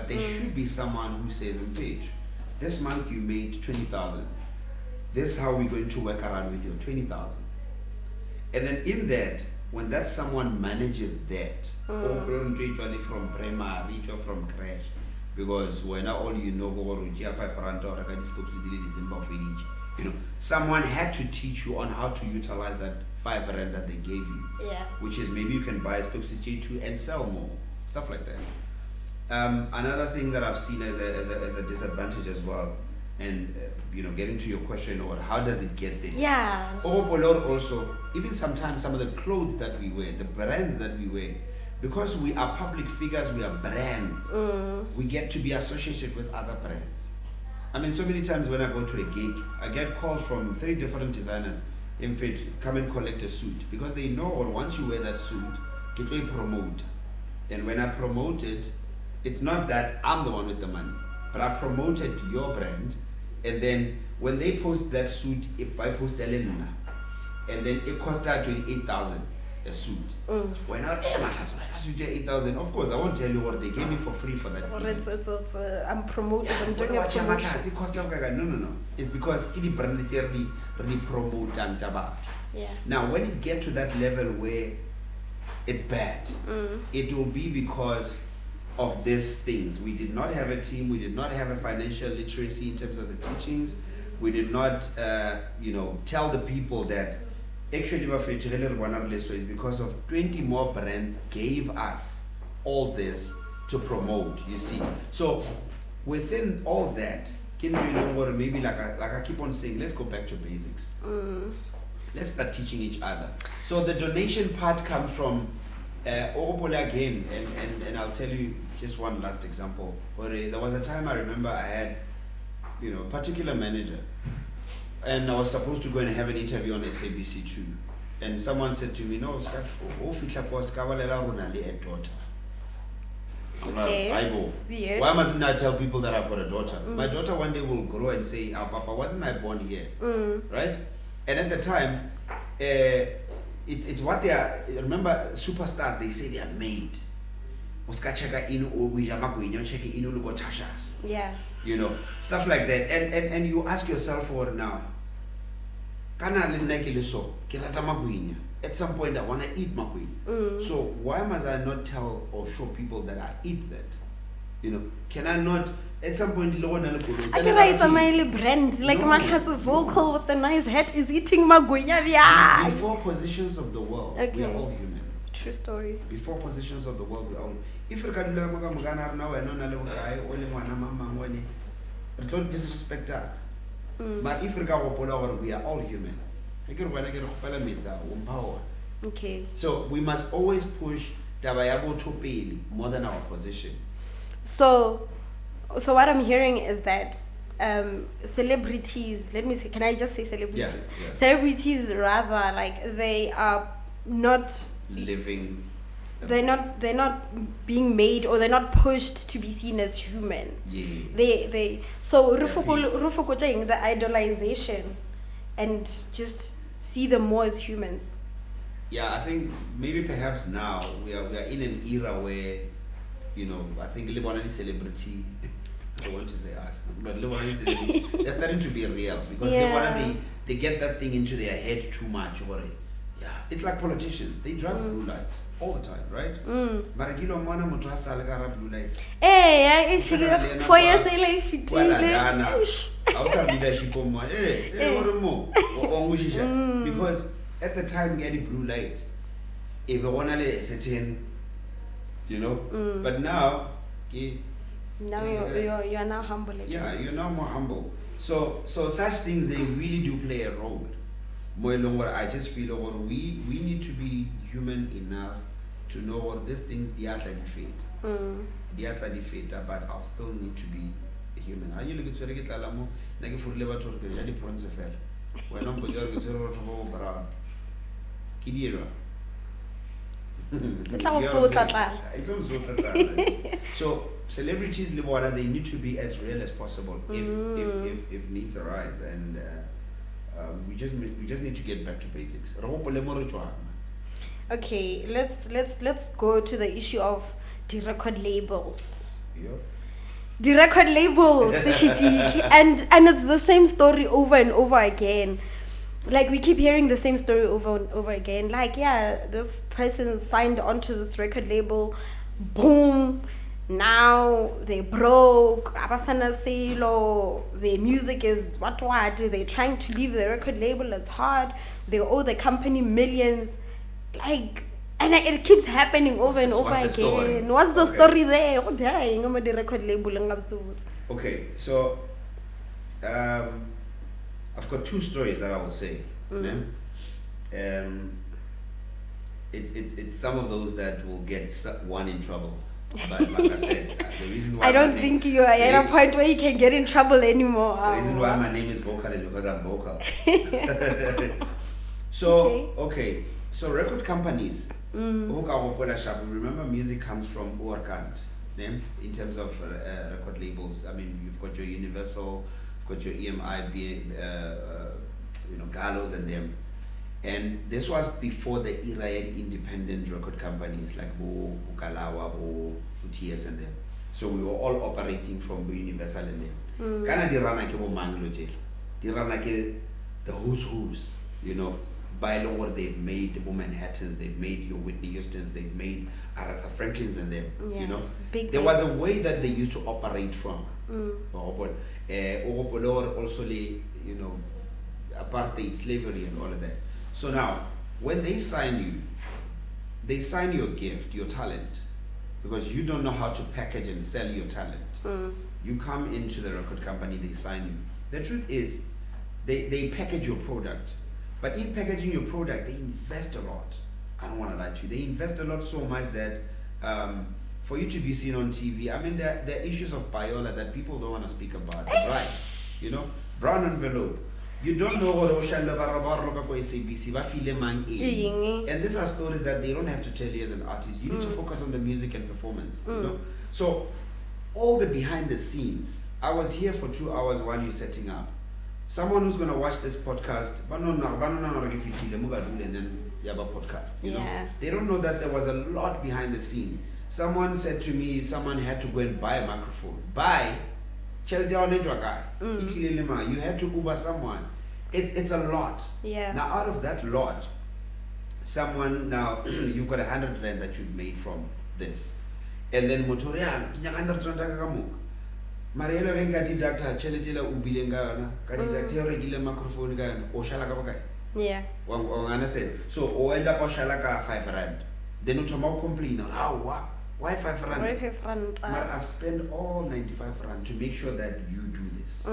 there should be someone who says, in page, this month you made 20,000. This is how we're going to work around with your 20,000. And then in that, when that someone manages that, from primary, from crash, because when all someone had to teach you on how to utilize that 5 rand that they gave you. Yeah. Which is, maybe you can buy stocks J2 and sell more, stuff like that. Another thing that I've seen as a disadvantage as well, and getting to your question about how does it get there. Yeah. Also, even sometimes some of the clothes that we wear, the brands that we wear, because we are public figures, we are brands. We get to be associated with other brands. So many times when I go to a gig, I get calls from 3 different designers. In fact, come and collect a suit, because they know once you wear that suit, get me promote. And when I promote it, it's not that I'm the one with the money, but I promoted your brand. And then when they post that suit, if I post Elena, and then it cost her 28,000 a suit. When I 8,000, of course I won't tell you what they gave me for free for that. Or it's I'm promoting. I'm doing a promotion. It cost no. It's because the brand really promote and jabat. Yeah. Now when it gets to that level where it's bad, it will be because of these things. We did not have a team. We did not have a financial literacy in terms of the teachings. We did not, tell the people that actually is because of 20 more brands gave us all this to promote, you see. So within all that, maybe like I keep on saying, let's go back to basics. Let's start teaching each other. So the donation part comes from again, and I'll tell you just one last example. There was a time I remember I had, a particular manager, and I was supposed to go and have an interview on SABC2, and someone said to me, "No, a daughter." Okay. Why mustn't I tell people that I've got a daughter? My daughter one day will grow and say, "Oh, Papa, wasn't I born here?" Right? And at the time, it's what they are. Remember, superstars, they say they are made. uska checka in o uja magwinya check in o go tashas. Yeah. You know, stuff like that. And you ask yourself for now. Kana le nna ke le so ke rata magwinya. At some point I want to eat magwinya. So why must I not tell or show people that I eat that? You know, can I not at some point I can write a my brand like Mahlatse Vokal with the nice hat is eating magwinya. Yeah. Before positions of the world, we are all human. True story. Before positions of the world, we are all. If you can do that, now I don't know don't disrespect her. But if we are all human. Okay. So we must always push more than our position. So what I'm hearing is that celebrities, let me say, can I just say celebrities? Yeah. Celebrities rather, like, they are not living. They're not being made, or they're not pushed to be seen as human. Yeah. So Rufuko saying the idolization and just see them more as humans. Yeah, I think maybe perhaps now we are in an era where, you know, I think Lebanese celebrity, I don't want to say us, but Lebanese celebrity, they're starting to be real because they get that thing into their head too much. Yeah, it's like politicians. They drive blue lights all the time, right? Maragilo mwana mtu asalgara blue lights. Eh, 4 years ago, 15. Leadership because at the time we had a blue light. Everyone had a certain, you know. But now, now you're now humble again. Yeah, you're now more humble. So such things, they really do play a role. I just feel we need to be human enough to know what these things they are defeat. They are defeat, but I'll still need to be a human. How you look at the Lamo, like if we live at work, the Prince of Fair. When I'm going to go Kidira. So celebrities live they need to be as real as possible if needs arise, and we just need to get back to basics. Okay, let's go to the issue of the record labels. Yeah. The record labels, and it's the same story over and over again. Like, we keep hearing the same story over and over again. Like, yeah, this person signed onto this record label, boom, now they broke, abasana silo, their music is what, they're trying to leave the record label, it's hard, they owe the company millions, like, and it keeps happening over and over again. What's the story there? Okay, so I've got two stories that I will say. It's some of those that will get one in trouble. But like I said, the reason why I don't think you are at a point where you can get in trouble anymore. The reason why my name is Vokal is because I'm vocal. So okay, so record companies. Remember, music comes from Urkant, in terms of record labels. I mean, you've got your Universal, you've got your EMI, Gallows and them. And this was before the era had independent record companies like Bukalawa, TS and them. So we were all operating from Universal and them. Kana di rana ke bo Manglo di rana ke the who's, you know, by law they've made the Manhattans, they've made your Whitney Houstons, they've made Aretha Franklins and them. You know, there was a way that they used to operate from. Also, you know, apartheid, slavery, and all of that. So now, when they sign your gift, your talent, because you don't know how to package and sell your talent. You come into the record company, they sign you. The truth is, they package your product, but in packaging your product, they invest a lot. I don't want to lie to you. They invest a lot, so much that for you to be seen on TV, I mean, there are issues of Biola that people don't want to speak about. Right? You know, brown envelope. You don't know what and these are stories that they don't have to tell you as an artist. You need to focus on the music and performance. You know? So all the behind the scenes. I was here for 2 hours while you're setting up. Someone who's gonna watch this podcast, and then you have a podcast. You know? They don't know that there was a lot behind the scene. Someone said to me, someone had to go and buy a microphone. Buy, you had to Uber someone. It's a lot. Yeah. Now out of that lot, someone now you've got 100 rand that you've made from this, and then motorian Mariela venga deductor cheletela ubile ngana ka deductor regile microphone ngana o shala ka bakae. Yeah. Wa understand. So o end up o shala ka 5 rand. Then you complain, why 5 rand? Why 5 rand? But I've spent all 95 rand to make sure that you do this.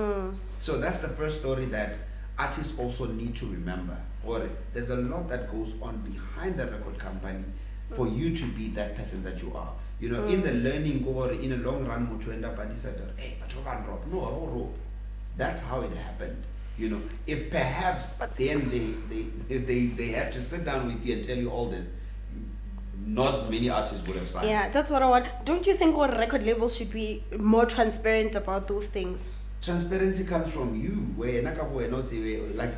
So that's the first story that artists also need to remember. Or there's a lot that goes on behind the record company for you to be that person that you are. You know, in the learning or in a long run, you end up at this, hey, but you can't rope. No, I won't rope. That's how it happened. You know, if perhaps then they had to sit down with you and tell you all this, not many artists would have signed. Yeah, that's what I want. Don't you think all record labels should be more transparent about those things? Transparency comes from you, where like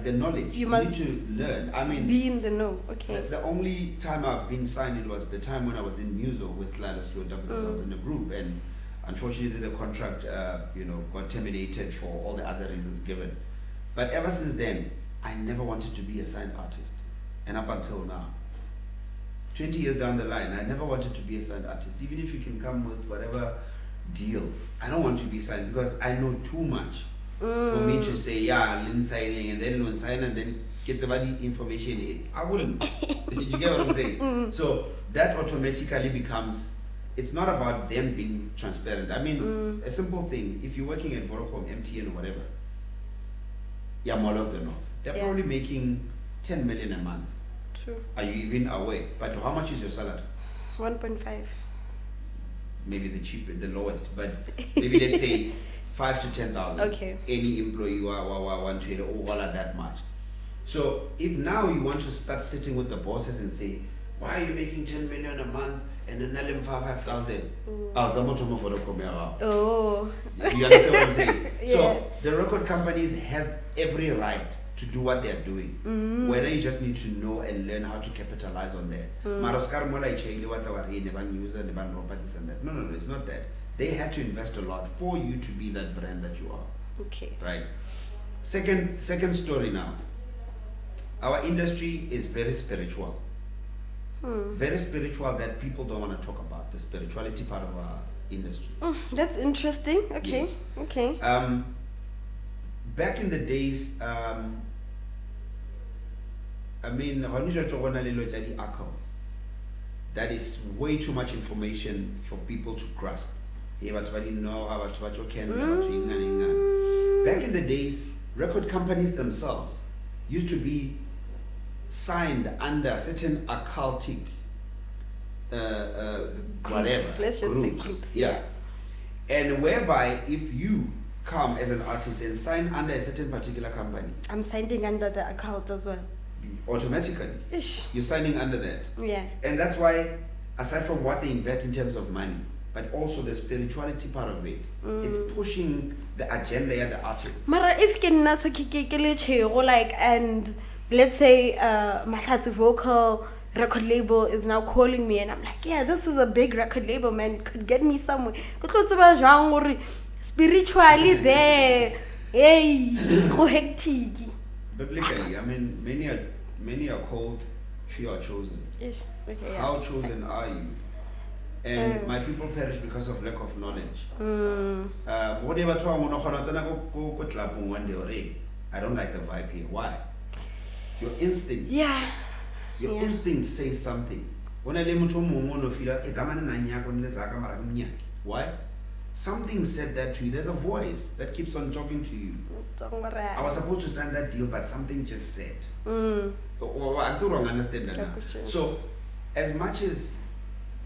the knowledge. You must need to learn. I mean, be in the know. Okay. The only time I've been signed, it was the time when I was in Muzo with Sliders because I was in the group, and unfortunately the contract, got terminated for all the other reasons given. But ever since then, I never wanted to be a signed artist, and up until now, 20 years down the line, I never wanted to be a signed artist. Even if you can come with whatever deal, I don't want to be signed because I know too much for me to say, yeah, Lynn signing, and then when sign and then get somebody information in. I wouldn't. Did you get what I'm saying? So that automatically becomes, it's not about them being transparent. I mean, a simple thing, if you're working at Vokal, MTN or whatever, yeah, Mall of the North, they're probably making 10 million a month. True. Are you even aware? But how much is your salary? 1.5. Maybe the cheapest, the lowest, but maybe let's say 5 to 10,000. Okay. Any employee want to all that much. So if now you want to start sitting with the bosses and say, why are you making 10 million a month and then tell 5,000? Oh. You understand what I'm saying? Yeah. So the record companies has every right to do what they're doing. Whether you just need to know and learn how to capitalize on that. No, it's not that. They had to invest a lot for you to be that brand that you are. Okay. Right. Second story now. Our industry is very spiritual. Very spiritual that people don't want to talk about, the spirituality part of our industry. That's interesting. Okay. Yes. Okay. Back in the days, I mean, occults. That is way too much information for people to grasp. Back in the days, record companies themselves used to be signed under certain occultic groups. Let's just say groups. Yeah. And whereby if you come as an artist and sign under a certain particular company, I'm signing under the occult as well. Automatically. You're signing under that. Yeah. And that's why, aside from what they invest in terms of money, but also the spirituality part of it, it's pushing the agenda of the artist. Mara, if Tshego, like, and let's say Mahlatse Vokal record label is now calling me and I'm like, yeah, this is a big record label, man, could get me somewhere. Spiritually there. Hey, go hectic. Biblically, I mean, many are called, few are chosen. Yes. Okay. Yeah. How chosen are you? And my people perish because of lack of knowledge. I don't like the vibe here. Why? Your instinct. Yeah. Your instinct says something. Why? Something said that to you. There's a voice that keeps on talking to you. I was supposed to sign that deal, but something just said. I don't understand that now. So, as much as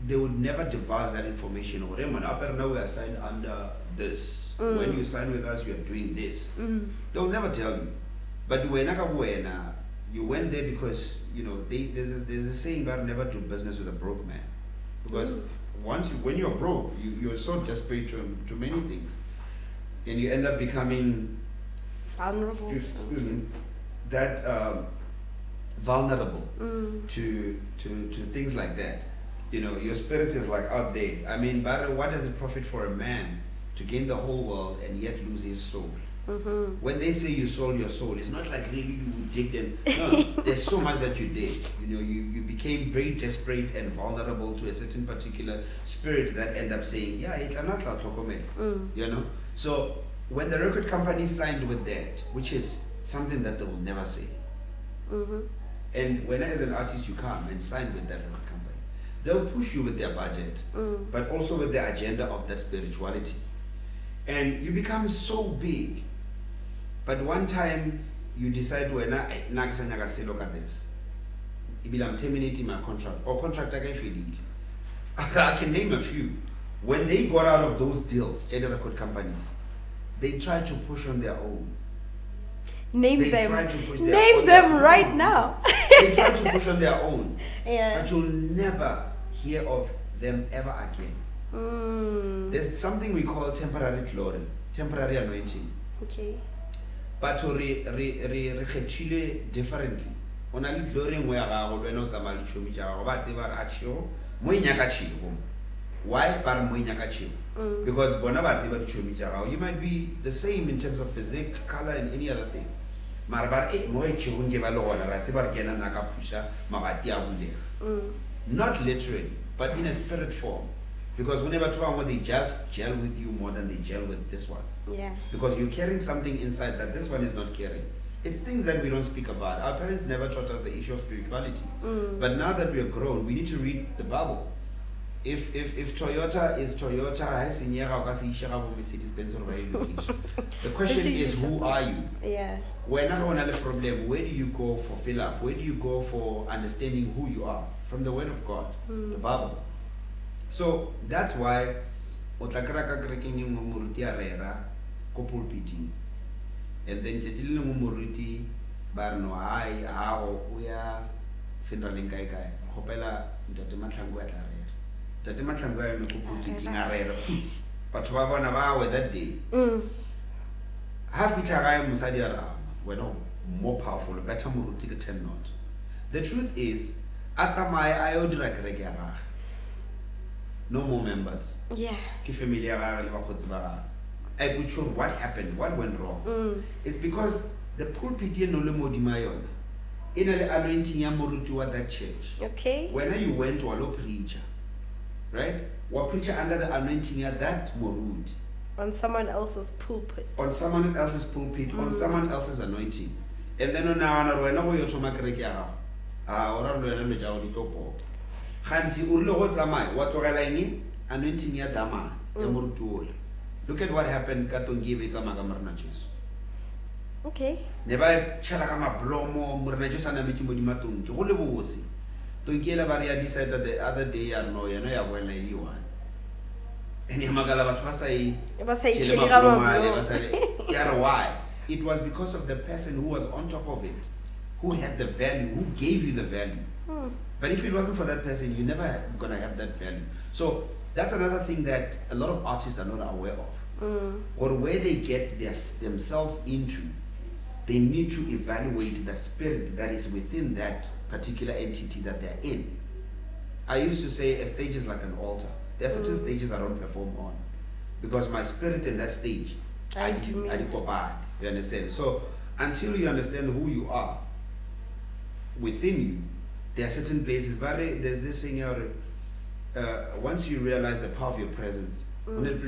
they would never divulge that information, or now we are signed under this. When you sign with us, you are doing this. They'll never tell you. But you went there because there's a saying that never do business with a broke man, because when you're broke, you're so desperate to many things, and you end up becoming vulnerable. Vulnerable to things like that. your spirit is like out there. I mean, but what does it profit for a man to gain the whole world and yet lose his soul? When they say you sold your soul, it's not like really you dig them. No, there's so much that you did. You became very desperate and vulnerable to a certain particular spirit that end up saying, yeah, it's not So when the record company signed with that, which is something that they will never say, and when as an artist you come and sign with that record company, they'll push you with their budget, but also with the agenda of that spirituality. And you become so big. But one time you decide, when I look at this, I'm terminating my contract, or contract I can name a few. When they got out of those deals, general record companies, they tried to push on their own. Name them right now. They tried to push on their own. Yeah. But you'll never hear of them ever again. There's something we call temporary glory, temporary anointing. Okay. But to re differently. On a little glory where I will not amount to me, why? Because you might be the same in terms of physique, color, and any other thing. Not literally, but in a spirit form. Because whenever they just gel with you more than they gel with this one. Yeah. Because you're carrying something inside that this one is not carrying. It's things that we don't speak about. Our parents never taught us the issue of spirituality. But now that we are grown, we need to read the Bible. If Toyota is Toyota, Mercedes-Benz, the question is, who are you? Yeah. When I have a problem, where do you go for fill up? Where do you go for understanding who you are? From the Word of God, the Bible. So that's why and then Chetilin Mumuriti, Barno, I, how, we are Finraling Kai, Hopela, Tatimatangua, Tatimatangua, no teaching a rare. But to have one hour that day, half each Arai Musadia were no more powerful, better Muruti 10 knot. The truth is, at some I owed like Regara. No more members. Yeah. I would show what happened, what went wrong. It's because the pulpit no lemodimayon in an anointing yamorutu at that church. Okay. When you went to a low preacher, right? What preacher under the anointing at that morud? On someone else's pulpit. On someone else's pulpit, on someone else's anointing. And then on our when you're to Macarekia, or topo. Hanti Ulo Zama, what were I anointing ya dama, yamorutu. Look at what happened Katongi with Amagamarnachus. Okay. Never Charakama Blomo, Murnajus and Amitimodimatung, Olebusi. Tungela Varia decided the other day, I know, well, anyone. And Yamagala Twasai, why? It was because of the person who was on top of it, who had the value, who gave you the value. But if it wasn't for that person, you're never gonna have that value. So that's another thing that a lot of artists are not aware of. Or where they get themselves into, they need to evaluate the spirit that is within that particular entity that they're in. I used to say a stage is like an altar. There are certain stages I don't perform on. Because my spirit in that stage, I you understand? So until you understand who you are within you, there are certain places, but there's this thing once you realize the power of your presence, when we were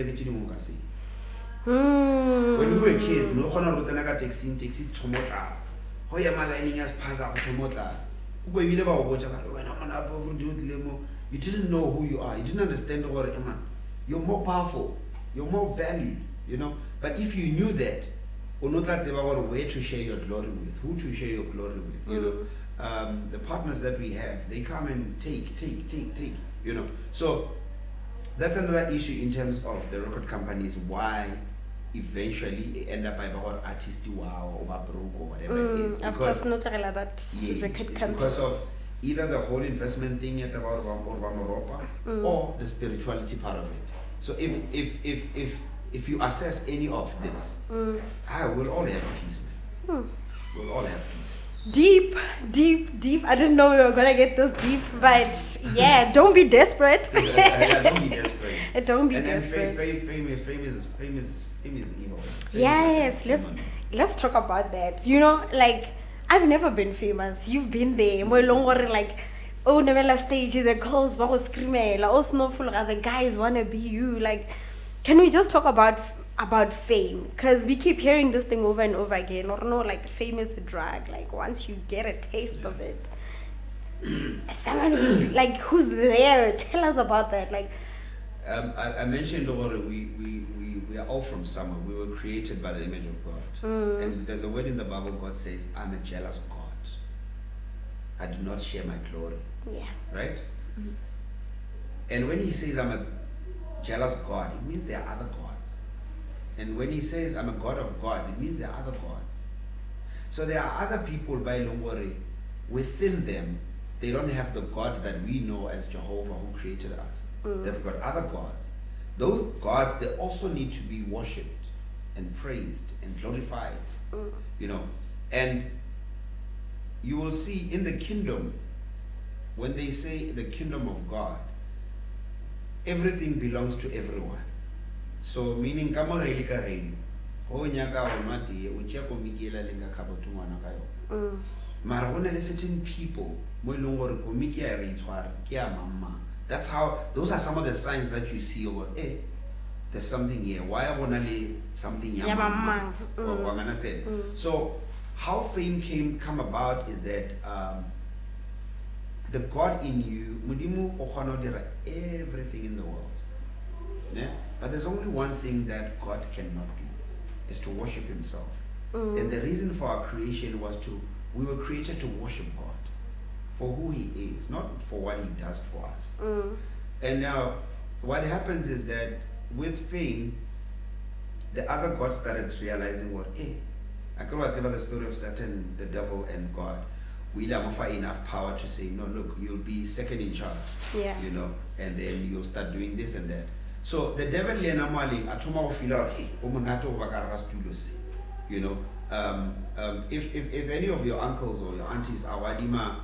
kids, no taxi tomota. Hoya maligning as Paza tomota. You didn't know who you are, you didn't understand the word Eman. You're more powerful, you're more valued, But if you knew that, where to share your glory with, who to share your glory with, the partners that we have, they come and take. So that's another issue in terms of the record companies, why eventually end up by our artist wow or broke or whatever it is. Because of either the whole investment thing at about or the spirituality part of it. So if you assess any of this, I will all have peace, man. We'll all have peace. Deep, deep, deep. I didn't know we were gonna get this deep, but yeah, don't be desperate. Yeah, don't be desperate. Don't be And desperate. fame is evil. Yes, let's talk about that. You know, like I've never been famous. You've been there. Mo long worry like oh never stage the girls ba go screamela. Oh snowful the guys wanna be you. Like can we just talk about fame? Because we keep hearing this thing over and over again. Or no, like fame is a drug. Like once you get a taste of it, someone like who's there? Tell us about that. Like I mentioned Lord, we are all from somewhere. We were created by the image of God. And there's a word in the Bible, God says, I'm a jealous God. I do not share my glory. yeah. Right? And when he says I'm a jealous God, it means there are other gods. And when he says I'm a God of gods, it means there are other gods. So there are other people by Longore within them. They don't have the God that we know as Jehovah who created us. They've got other gods. Those gods, they also need to be worshipped and praised and glorified. You know, and you will see in the kingdom, when they say the kingdom of God, everything belongs to everyone. So meaning kamoreli ka reng ho nyaka ho mati o tshia ko mikela lenga khabotu ngwana ka yo mara go na le certain people mo ileng gore ko miki ya re itshwara ke ya mama. That's how, those are some of the signs that you see over there's something here. Why are we something ya mama? Understand? So how fame come about is that the God in you, Mudimu o kgona ho dira everything in the world. Yeah? But there's only one thing that God cannot do, is to worship himself. And the reason for our creation was we were created to worship God for who he is, not for what he does for us. And now what happens is that with fame, the other gods started realizing what, I could whatever the story of Satan, the devil, and God. We'll have enough power to say, no, look, you'll be second in charge. Yeah. You know, and then you'll start doing this and that. So the devil you know, if any of your uncles or your aunties are wadima,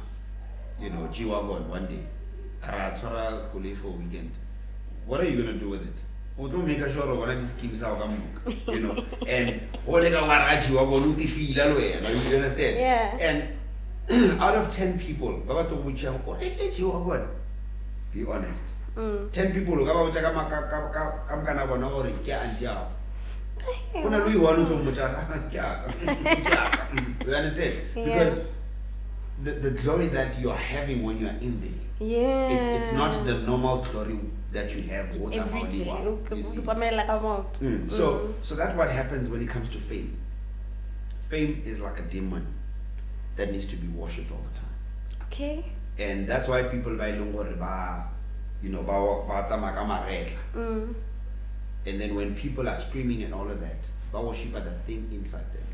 you know, G-Wagon one day, Aratora Kule for a weekend, what are you gonna do with it? Don't make sure one of these schemes out, you know, and Olega Waraji Wagon you understand? Yeah. And out of 10 people, be honest. 10 people who come you understand? Because the glory that you're having when you're in there, it's not the normal glory that you have every day. So that's what happens when it comes to fame. Fame is like a demon that needs to be worshipped all the time. Okay. And that's why people buy Longore and then when people are screaming and all of that, they worship at the thing inside them.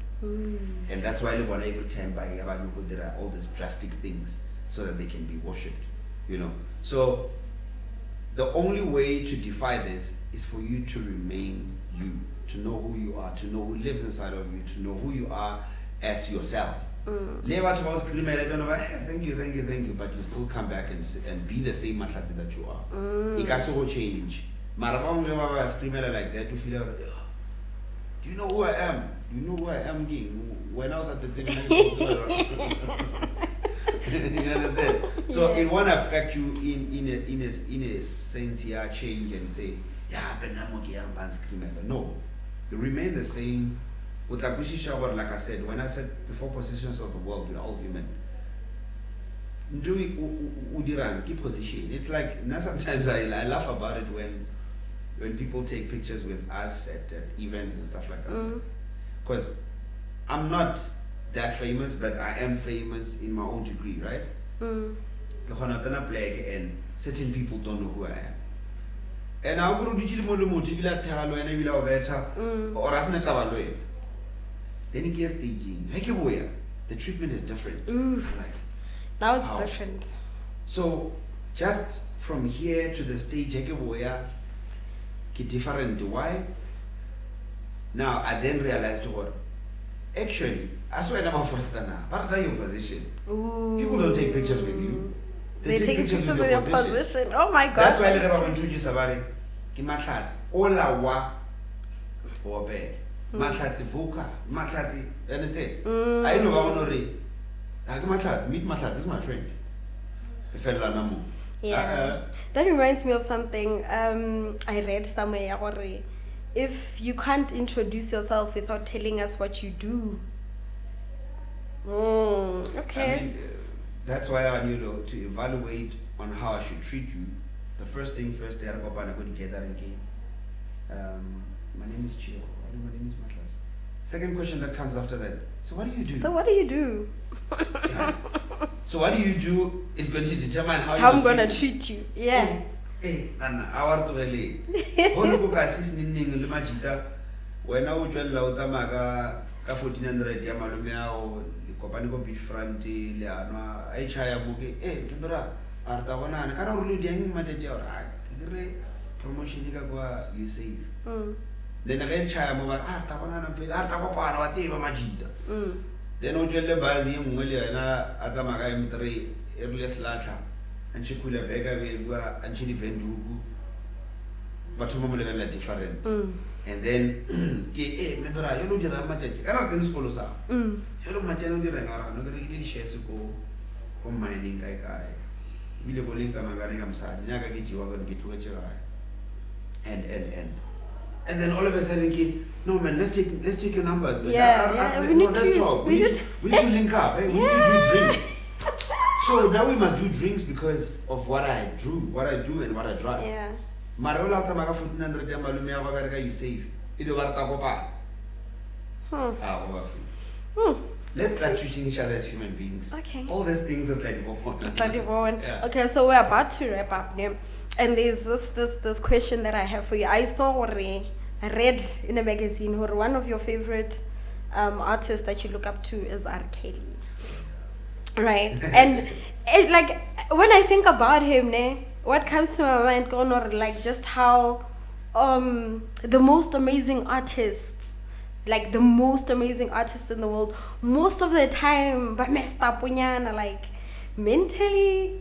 And that's why every time there are all these drastic things so that they can be worshipped. You know. So the only way to defy this is for you to remain you, to know who you are, to know who lives inside of you, to know who you are as yourself. Thank you, but you still come back and be the same Mahlatse that you are. It can so change. Marabang screamer like that to feel out. Do you know who I am? Do you know who I am? When I was at the thing, you understand? So it won't affect you in a sense here, change and say, yeah, but I'm screamer. No, you remain the same. With like I said, when I said before positions of the world, we're all human. Keep position. It's like now sometimes I laugh about it when people take pictures with us at events and stuff like that. Because I'm not that famous, but I am famous in my own degree, right? And certain people don't know who I am. And I'm going to then it gets staging. The treatment is different. Like, now it's different. So just from here to the stage, it's different. Why? Now I then realized what Actually, I swear about first now. But your position. Ooh. People don't take pictures with you. They take pictures with your position. Oh my God. That's why I never introduce about it. Mahlatse. Ola wa. Obe. Mahlatse Vokal. Mahlatse. Understand? I know about Honore. Mahlatse. Meet Mahlatse. Is my friend. Yeah. That reminds me of something I read somewhere. If you can't introduce yourself without telling us what you do. Okay. I mean, that's why I need to evaluate on how I should treat you. The first thing first, they are going to get that again. My name is Tshego. My name is Mahlatse. Second question that comes after that. So what do you do? So what do you do? Yeah. So what do you do is going to determine how I'm going to treat you. Yeah. Nana, our to really. Holo ka sis ninning le majita. When I would tell Lautamaga, 1400 Yamalume, Copanico Bifrant, Liana, Haya Muki, Fibra, Artawana, and Carolu Dang Major. Promotion you save. Then a real child over Artawana and Artacopa, whatever Majita. Then Ojelle Bazi, Mulia, Azamaga, Mitri, earliest latter. And she could have begged and she defended Rugu. But to moment level different. And then, remember, you know, the Ramajet. I don't think school is up. You know, Majano de Rangara, no really shares to go home mining guy. Will go links and I'm sad. Naga get you over and get to a chair. And then all of a sudden, no man, let's take your numbers. We need to link up. We need to do drinks. So now we must do drinks because of what I do and what I drive. Yeah. Marola Tamaga 1400 Jambalumia you save. Let's start treating each other as human beings. Okay. All these things are like yeah. Okay, so we're about to wrap up now. And there's this question that I have for you. I read in a magazine where one of your favorite artists that you look up to is R. Kelly. Right. And it, like, when I think about him, what comes to my mind, Connor, like just how the most amazing artists, like the most amazing artists in the world, most of the time, but messed up, like mentally,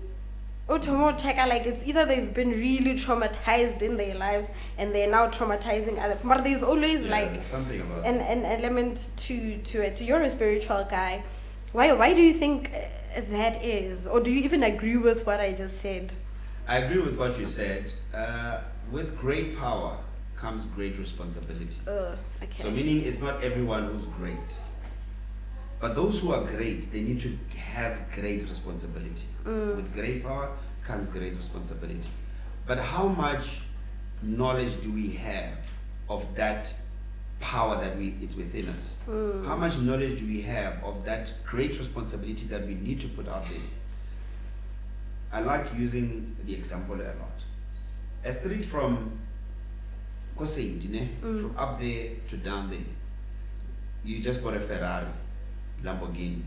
like it's either they've been really traumatized in their lives and they're now traumatizing others. But there's always like something about an element to it. You're a spiritual guy. Why do you think that is? Or do you even agree with what I just said? I agree with what you said. With great power comes great responsibility. Okay. So meaning it's not everyone who's great. But those who are great, they need to have great responsibility. With great power comes great responsibility. But how much knowledge do we have of that power that it's within us? How much knowledge do we have of that great responsibility that we need to put out there? I like using the example a lot. A street from from up there to down there, you just bought a Ferrari, Lamborghini.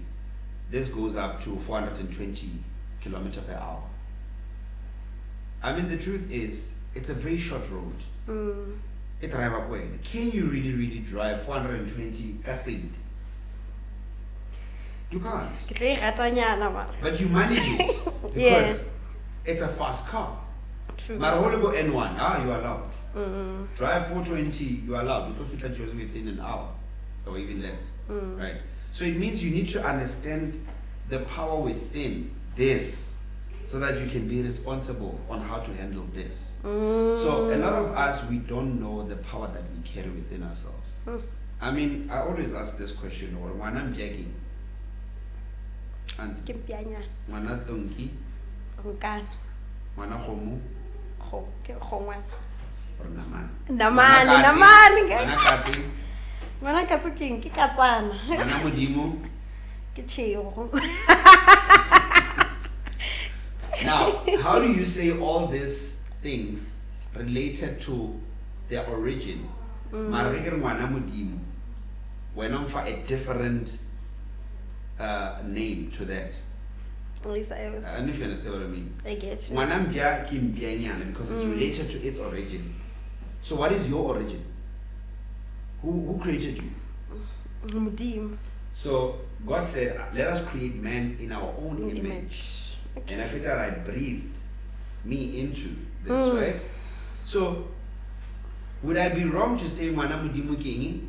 This goes up to 420 kilometers per hour. I mean, the truth is, it's a very short road. It's drive up way. Can you really drive 420 kasseed? You can't. But you manage it because it's a fast car. True. Maraholibo N1, you are allowed. Drive 420, you are allowed. You don't feel that you're within an hour or even less. Right? So it means you need to understand the power within this so that you can be responsible on how to handle this. So a lot of us, we don't know the power that we carry within ourselves. I mean, I always ask this question, or when I'm begging, Mana donkey, Mana homu, or Naman. Mana katsuking, Kikatsana. Mana Mudimu. Tshego. Now, how do you say all these things related to their origin? Marikir Mana Mudimu. When I'm for a different name to that. At least I don't know if you understand what I mean. I get you. Wanambia Kimbianyana because it's related to its origin. So what is your origin? Who created you? Mudim. So God said, let us create man in our own image. Okay. And after that, I breathed me into this, right? So, would I be wrong to say Mwana Mudimu Kingi?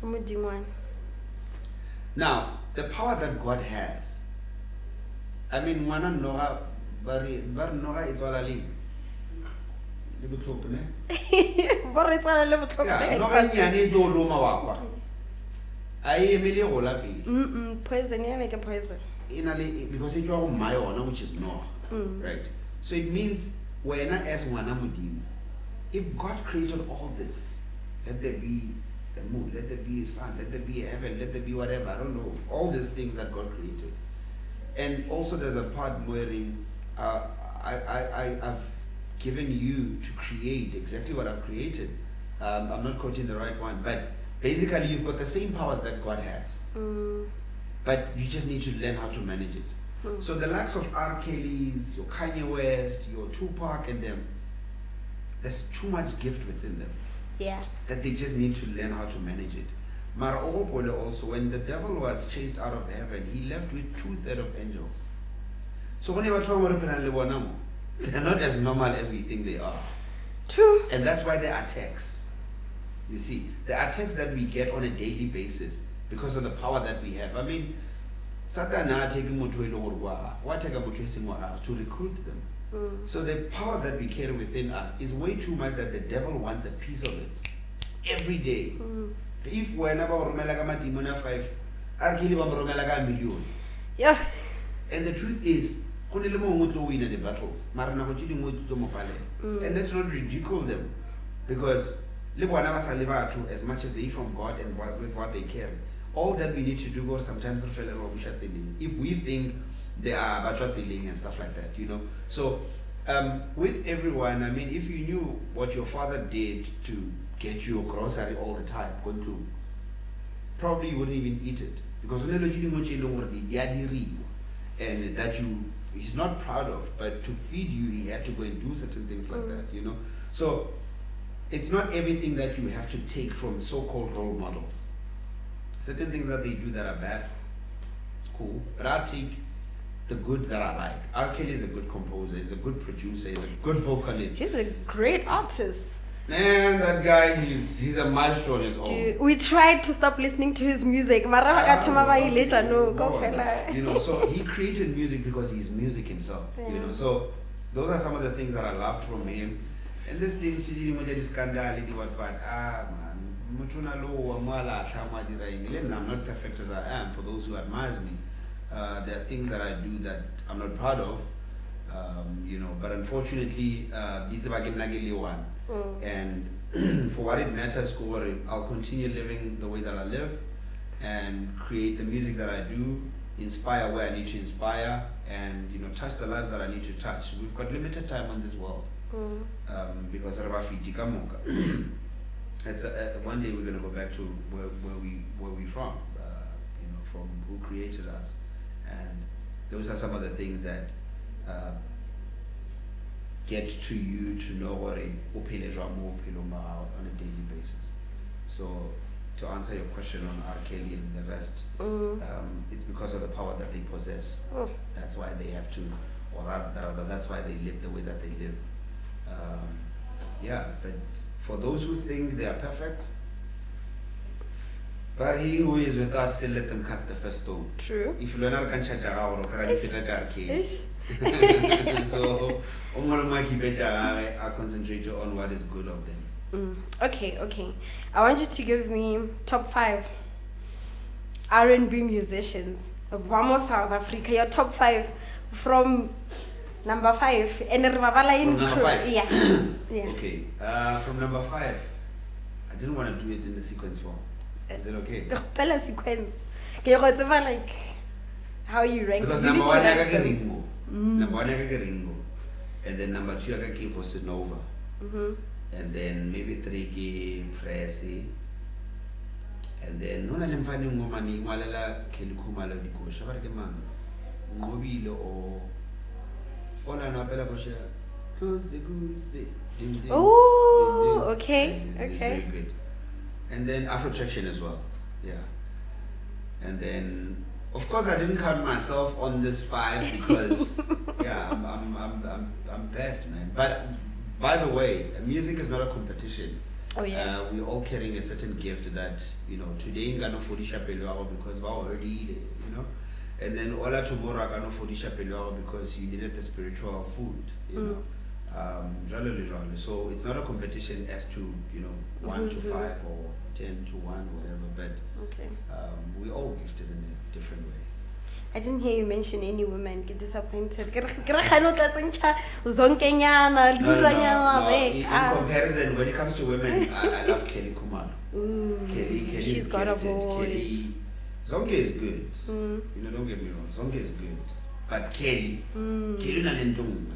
Mudim. Now, the power that God has, I mean, Mwana Noha, Bari Noha, it's all a link. Yeah, Noha Nyani do Loma Waka. I Emily Olapi. Poison, yeah, like a poison. Because it's all my own, which is Noah, right? So it means we're not as Mwana Mudimu. If God created all this, let there be a moon, let there be a sun, let there be a heaven, let there be whatever, I don't know, all these things that God created. And also there's a part wherein I've given you to create exactly what I've created. I'm not quoting the right one, but basically you've got the same powers that God has. But you just need to learn how to manage it. So the likes of R. Kelly's, your Kanye West, your Tupac and them, there's too much gift within them. Yeah. That they just need to learn how to manage it. Mara also, when the devil was chased out of heaven, he left with 2/3 of angels. So when they're not as normal as we think they are. True. And that's why they're attacks. You see, the attacks that we get on a daily basis because of the power that we have. I mean, Satan to recruit them. So the power that we carry within us is way too much that the devil wants a piece of it every day. If whenever Romela 5, I'll kill him a million. Yeah. And the truth is, win at the battles. And let's not ridicule them, because as much as they from God and with what they carry, all that we need to do is sometimes if we think they are batratsiling and stuff like that, you know. So with everyone, I mean, if you knew what your father did to get you a grocery all the time, probably you wouldn't even eat it, because and that he's not proud of, but to feed you he had to go and do certain things like that, you know. So it's not everything that you have to take from so-called role models. Certain things that they do that are bad, it's cool, but I'll take the good that I like. R. Kelly is a good composer, he's a good producer, he's a good vocalist. He's a great artist. Man, that guy, he's a maestro on his own. Dude, we tried to stop listening to his music. You know, so he created music because he's music himself. Yeah. You know, so those are some of the things that I loved from him. And this thing, I'm not perfect as I am. For those who admires me, there are things that I do that I'm not proud of. You know, but unfortunately, and for what it matters, I'll continue living the way that I live and create the music that I do, inspire where I need to inspire, and, you know, touch the lives that I need to touch. We've got limited time on this world, because it's one day we're going to go back to where we from, you know, from who created us, and those are some of the things that get to you to know what on a daily basis. So to answer your question on R. Kelly and the rest, it's because of the power that they possess. That's why they have to, or rather that's why they live the way that they live. Yeah, but for those who think they are perfect, but he who is with us, still let them cast the first stone. True. If you learn how to so I concentrate on what is good of them. Okay. I want you to give me top 5 R&B musicians of South Africa. Your top 5 from number 5. And from number 5? Yeah. Okay. From number 5, I didn't want to do it in the sequence form. Is it okay? Pela sequence. Like how you rank. Because number 1 I got Ringo. Number 1 I got Ringo. And then number 2 I got K for Sinova. And then maybe 3 K Pressy. And then no lemfani ngomani ngwalela Khelikhumalo dikosha ba re ke mang Ngobile o ola na pela kosha cause the goose day. Oh, okay. It's very good. And then Afro Traction as well. Yeah. And then, of course, I didn't count myself on this 5 because, yeah, I'm best, man. But by the way, music is not a competition. Oh yeah. We're all carrying a certain gift that, today in Gano Fodisha Pelua because we already, and then Ola tomorrow Gano Fodisha Pelua because you needed the spiritual food, So it's not a competition as to, 1 to 5 or 10 to 1, whatever, but Okay. we all gifted in a different way. I didn't hear you mention any women get disappointed. Zonkenyana, No. In comparison, when it comes to women, I love Kelly Kumar. Kelly She's is got a gifted. voice. Zonke is good. Don't get me wrong. Zonke is good. But Kelly na lentung.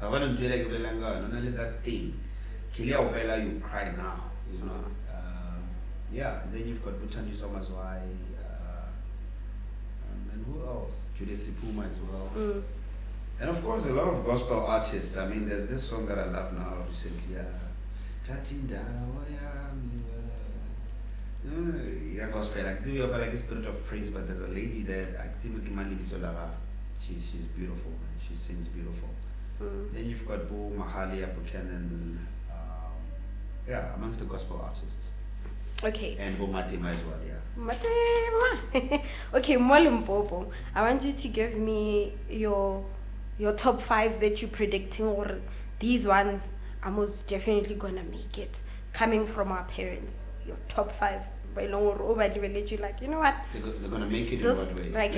I want to like that thing. Kelly Aubela, you cry now. Yeah, and then you've got Butanji Somazwai. And who else? Julius Sipuma as well. And of course, a lot of gospel artists. I mean, there's this song that I love now recently. Yeah, gospel. Like a spirit of praise, but there's a lady there. She's beautiful. Man. She sings beautiful. Then you've got Bo Mahalia Buchanan. Amongst the gospel artists. Okay. And Bo Matima as well. Yeah. Matema. Okay, Molimpopo. I want you to give me your top 5 that you're predicting, or these ones are most definitely gonna make it, coming from our parents. Your top 5. You know what? They're gonna make it This, in what way? like,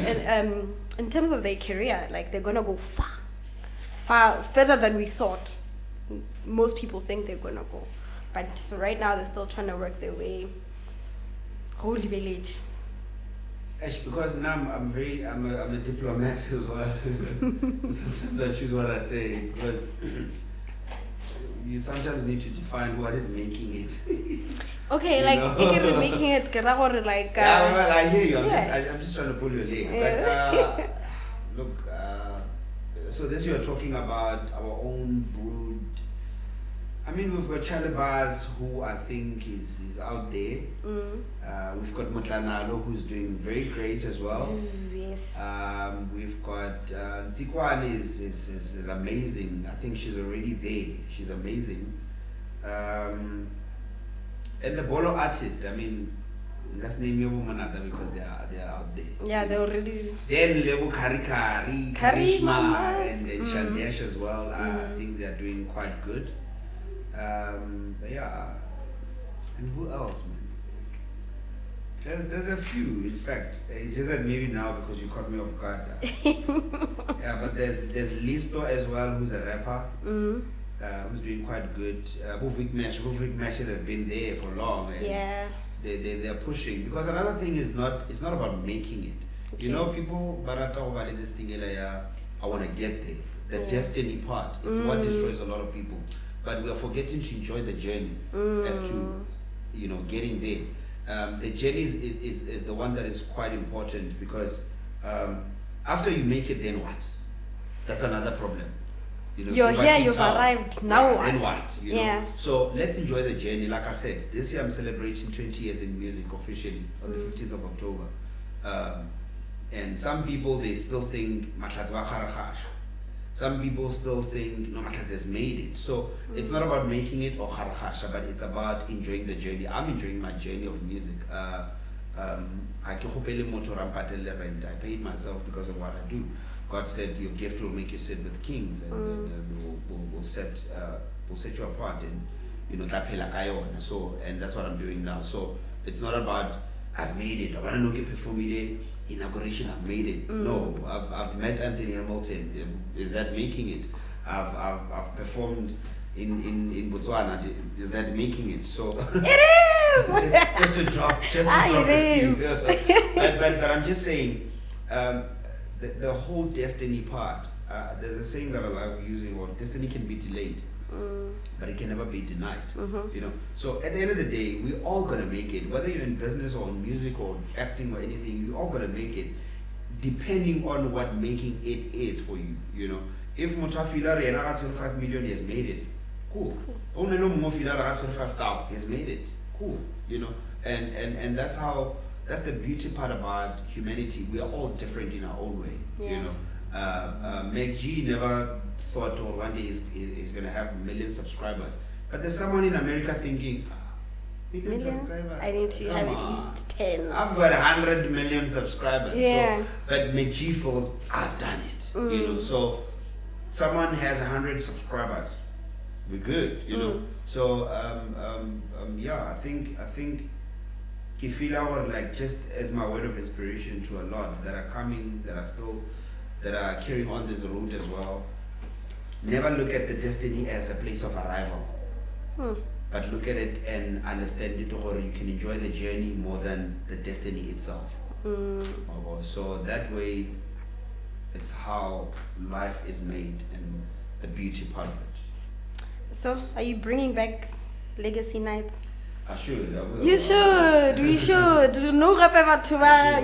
in terms of their career, like they're gonna go far further than we thought. Most people think they're gonna go, but so right now they're still trying to work their way. Holy Village. Because now I'm a diplomat as well. So sometimes I choose what I say because you sometimes need to define what is making it. Okay, like you're making it like. Yeah, well, I hear you. Yeah. I'm just trying to pull your leg. Yeah. But look, so this you're talking about our own brood. I mean, we've got Chalibas, who I think is out there. We've got Mutlanalo, who's doing very great as well. Yes. We've got Nsikwane is amazing. I think she's already there. She's amazing. And the Bolo artist, I mean, let's name your woman other because they are out there. Yeah, they already. Then Lebu Karishma Karishma. and Shandesh as well. I think they're doing quite good. But yeah, and who else, man? There's a few, in fact. It's just that maybe now because you caught me off guard. Yeah, but there's Listo as well, who's a rapper, who's doing quite good. Buvik Mesh, they've been there for long. And Yeah. they're pushing because another thing is it's not about making it. Okay. People barata over this thing. I want to get there. The destiny part. It's what destroys a lot of people. But we are forgetting to enjoy the journey as to, getting there. The journey is the one that is quite important because after you make it, then what? That's another problem. You're here, you've arrived. Now what? Then what? Yeah. So let's enjoy the journey. Like I said, this year I'm celebrating 20 years in music officially on the 15th of October. And some people, they still think Mahlatse wa kharagashwa. Some people still think no, Mahlatse has made it. So it's not about making it or kharagashwa, but it's about enjoying the journey. I'm enjoying my journey of music. I paid myself because of what I do. God said your gift will make you sit with kings and will set you apart and so, and that's what I'm doing now. So it's not about I've made it. I want to know get perform inauguration. I've made it. No, I've met Anthony Hamilton. Is that making it? I've performed in Botswana. Is that making it? So It is. just to drop a few. But I'm just saying. The whole destiny part, there's a saying that I love using, well, destiny can be delayed, but it can never be denied. So at the end of the day, we're all gonna make it, whether you're in business or in music or acting or anything, you're all gonna make it, depending on what making it is for you. If Mutafila 25 million, he has made it, cool. Only no more 25,000 has made it, cool. and that's the beauty part about humanity. We are all different in our own way. You know, Meg G never thought, oh, one day he's going to have 1 million subscribers. But there's someone in America thinking, million subscribers? I need to Come have on. at least 10. I've got 100 million subscribers. Yeah. So, but Meg G feels, I've done it. You know, so someone has 100 subscribers. We're good, you know. So, yeah, I think I feel our, like, just as my word of inspiration to a lot that are coming, that are carrying on this route as well. Never look at the destiny as a place of arrival, but look at it and understand it, or you can enjoy the journey more than the destiny itself. So that way, it's how life is made and the beauty part of it. So, are you bringing back legacy nights? I should. I will. You should. We should. No,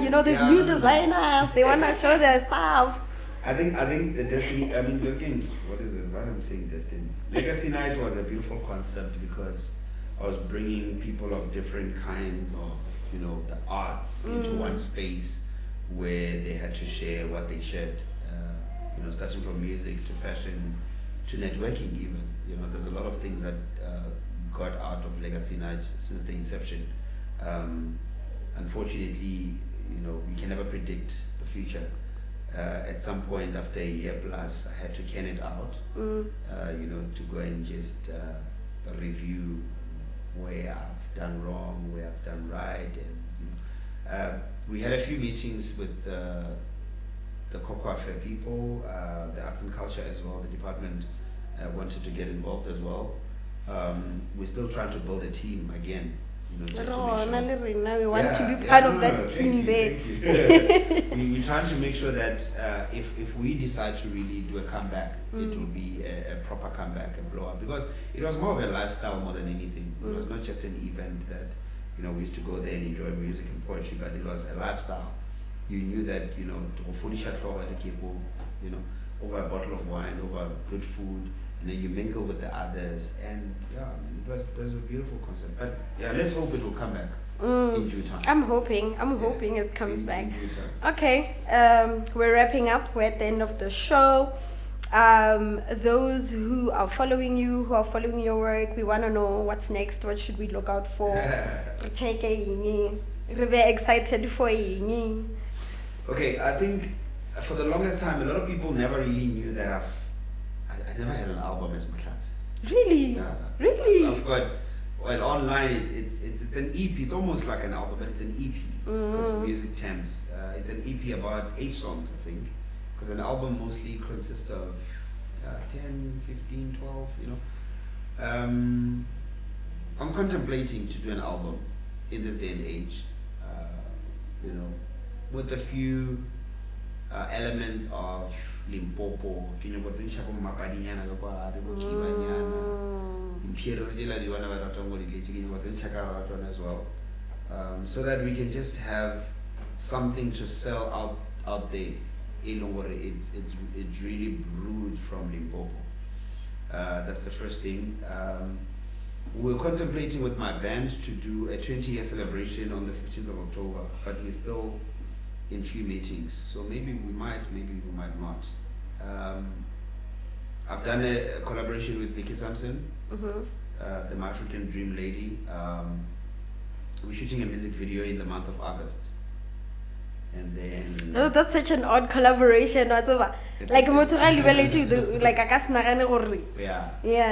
you know, there's new designers. They wanna show their stuff. I think the destiny. I mean, looking. What is it? Why am I saying destiny? Legacy night was a beautiful concept because I was bringing people of different kinds of, you know, the arts into one space where they had to share what they shared. You know, starting from music to fashion to networking even. You know, there's a lot of things that got out of Legacy Night since the inception. Unfortunately, you know, we can never predict the future. At some point after a year plus, I had to can it out, you know, to go and just review where I've done wrong, where I've done right. And you know, we had a few meetings with the Coca people, the arts and culture as well. The department wanted to get involved as well. We're still trying to build a team again. You know, just to make sure. We want to be part of that team there. We're trying to make sure that if we decide to really do a comeback, it will be a proper comeback, a blow up, because it was more of a lifestyle more than anything. It was not just an event that, you know, we used to go there and enjoy music and poetry, but it was a lifestyle. You knew that, you know, you know, over a bottle of wine, over good food, and then you mingle with the others, and yeah, I mean, it was a beautiful concept. But yeah, let's hope it will come back in due time. I'm hoping it comes back. In due time. Okay, we're wrapping up. We're at the end of the show. Those who are following you, who are following your work, we want to know what's next. What should we look out for? We're excited for you. Okay, I think for the longest time, a lot of people never really knew that I never had an album as Mahlatse. Really? Yeah. Really? I've got, well, online it's an EP. It's almost like an album, but it's an EP because music terms. It's an EP about 8 songs, I think, because an album mostly consists of 10, 15, 12, you know. I'm contemplating to do an album in this day and age, you know, with a few elements of Limpopo, as well, so that we can just have something to sell out there. It's really brewed from Limpopo. That's the first thing. We're contemplating with my band to do a 20-year celebration on the 15th of October, but we're still in few meetings. So maybe we might not. I've done a collaboration with Vicky Sampson, the My African Dream Lady. We're shooting a music video in the month of August. And then... Oh, that's such an odd collaboration. Like, like yeah.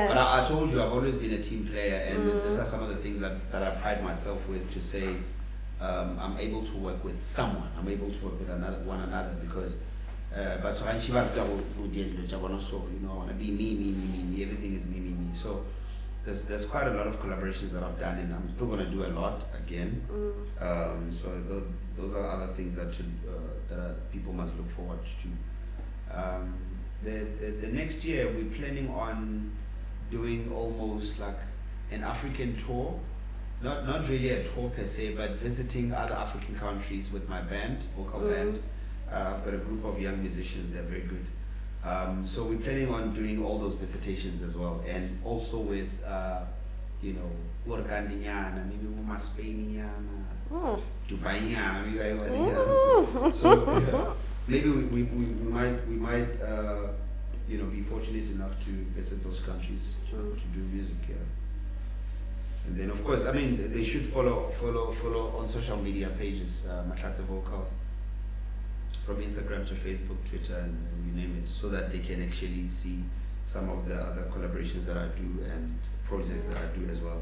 But I told you, I've always been a team player, and these are some of the things that I pride myself with, to say I'm able to work with someone. I'm able to work with one another, because but you know, I want to be me, everything is me. So there's quite a lot of collaborations that I've done, and I'm still going to do a lot again. So those are other things that people must look forward to. The next year we're planning on doing almost like an African tour, not really a tour per se, but visiting other African countries with my band, Vokal band. I've got a group of young musicians, they're very good. So we're planning on doing all those visitations as well, and also with you know, Urgandiana, maybe Uma Spainiana, Dubaiana, maybe I want. So maybe we might you know, be fortunate enough to visit those countries to do music here. And then of course, I mean, they should follow on social media pages, Mahlatse Vokal, from Instagram to Facebook, Twitter, and you name it, so that they can actually see some of the other collaborations that I do and projects that I do as well.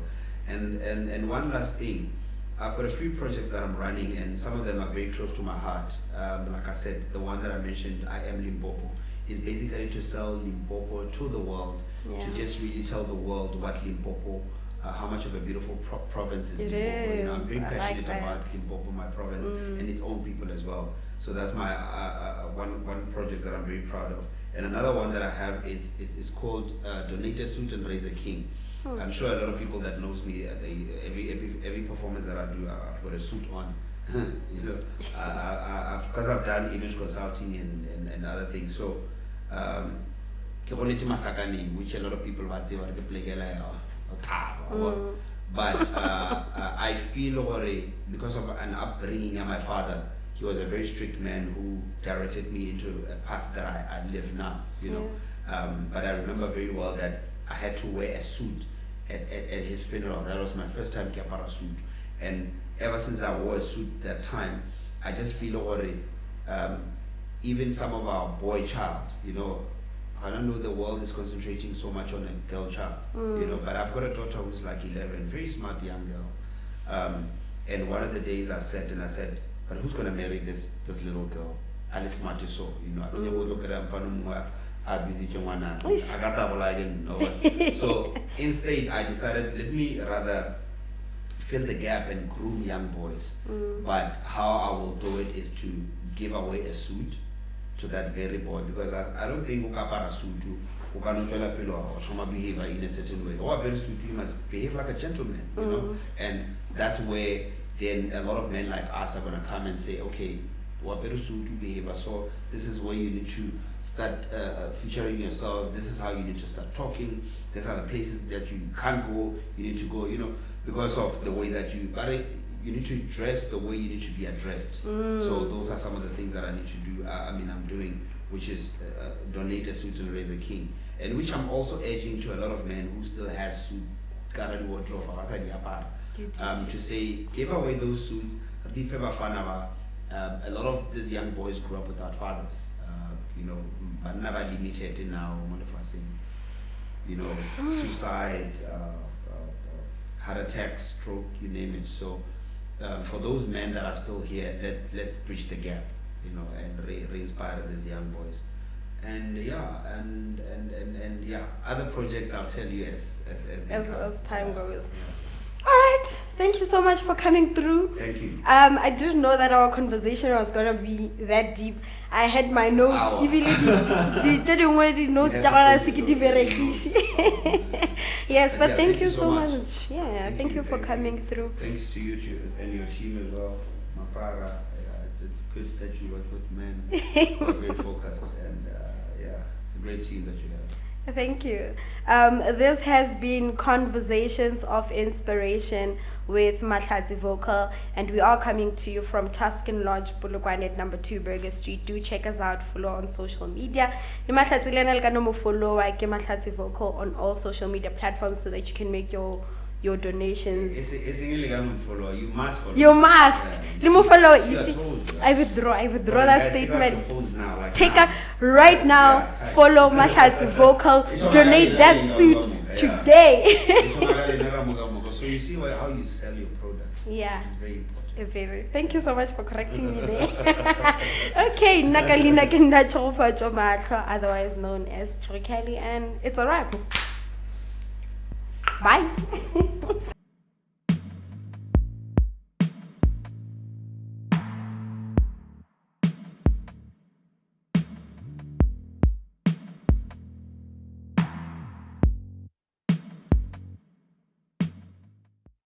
And one last thing, I've got a few projects that I'm running, and some of them are very close to my heart. Like I said, the one that I mentioned, I Am Limpopo, is basically to sell Limpopo to the world, to just really tell the world what Limpopo, how much of a beautiful province is Limpopo. You know, I'm very passionate about Limpopo, my province, and its own people as well. So that's my one project that I'm very proud of. And another one that I have is called Donate a Suit and Raise a King. I'm sure a lot of people that knows me, every performance that I do, I've got a suit on. You know, because I've done image consulting and other things. So, which a lot of people might say, but I feel because of an upbringing and my father, he was a very strict man who directed me into a path that I live now, you know. But I remember very well that I had to wear a suit at his funeral. That was my first time Kiapara suit. And ever since I wore a suit that time, I just feel even some of our boy child, you know, I don't know, the world is concentrating so much on a girl child, you know, but I've got a daughter who's like 11, very smart young girl. And one of the days I said, but who's going to marry this little girl? Alice Matiso, you know, I can look at her, so instead I decided, let me rather fill the gap and groom young boys. But how I will do it is to give away a suit to that very boy, because I don't think ukapara suit you cannot behave in a certain way. Or very suit you must behave like a gentleman, you know. And that's where then a lot of men like us are gonna come and say, okay, what better suit to behave? So this is where you need to start featuring yourself. This is how you need to start talking. These are the places that you can't go. You need to go, you know, because of the way that you need to dress the way you need to be addressed. So those are some of the things that I need to do. I'm doing, which is donate a suit and raise a king, and which I'm also urging to a lot of men who still has suits, current wardrobe, to say, give away those suits. A lot of these young boys grew up without fathers, you know, but never limited in now, you know, suicide, heart attack, stroke, you name it. So for those men that are still here, let's bridge the gap, you know, and re-inspire these young boys. And other projects I'll tell you as time goes. All right, thank you so much for coming through. Thank you. I didn't know that our conversation was gonna be that deep. I had my notes. Yes, but thank you so much. Yeah, thank you for coming through. Thanks to you and your team as well. Mapara, it's good that you work with men who are very focused, and it's a great team that you have. Thank you. This has been Conversations of Inspiration with Mahlatse Vokal, and we are coming to you from Tuscan Lodge, Polokwane, number 2, Burger Street. Do check us out, follow on social media. Follow Mahlatse Vokal on all social media platforms so that you can make your donations. You must follow. You must. Yeah. Follow. You see, I withdraw that statement. Take a right now. Follow Mahlatse Vokal. Donate that suit today. So you see how you sell your product. Yeah. It's very important. Very. Thank you so much for correcting me there. Okay, Nakalina Kenda Chofa Mahlo, otherwise known as Tshego, and it's a wrap. Bye.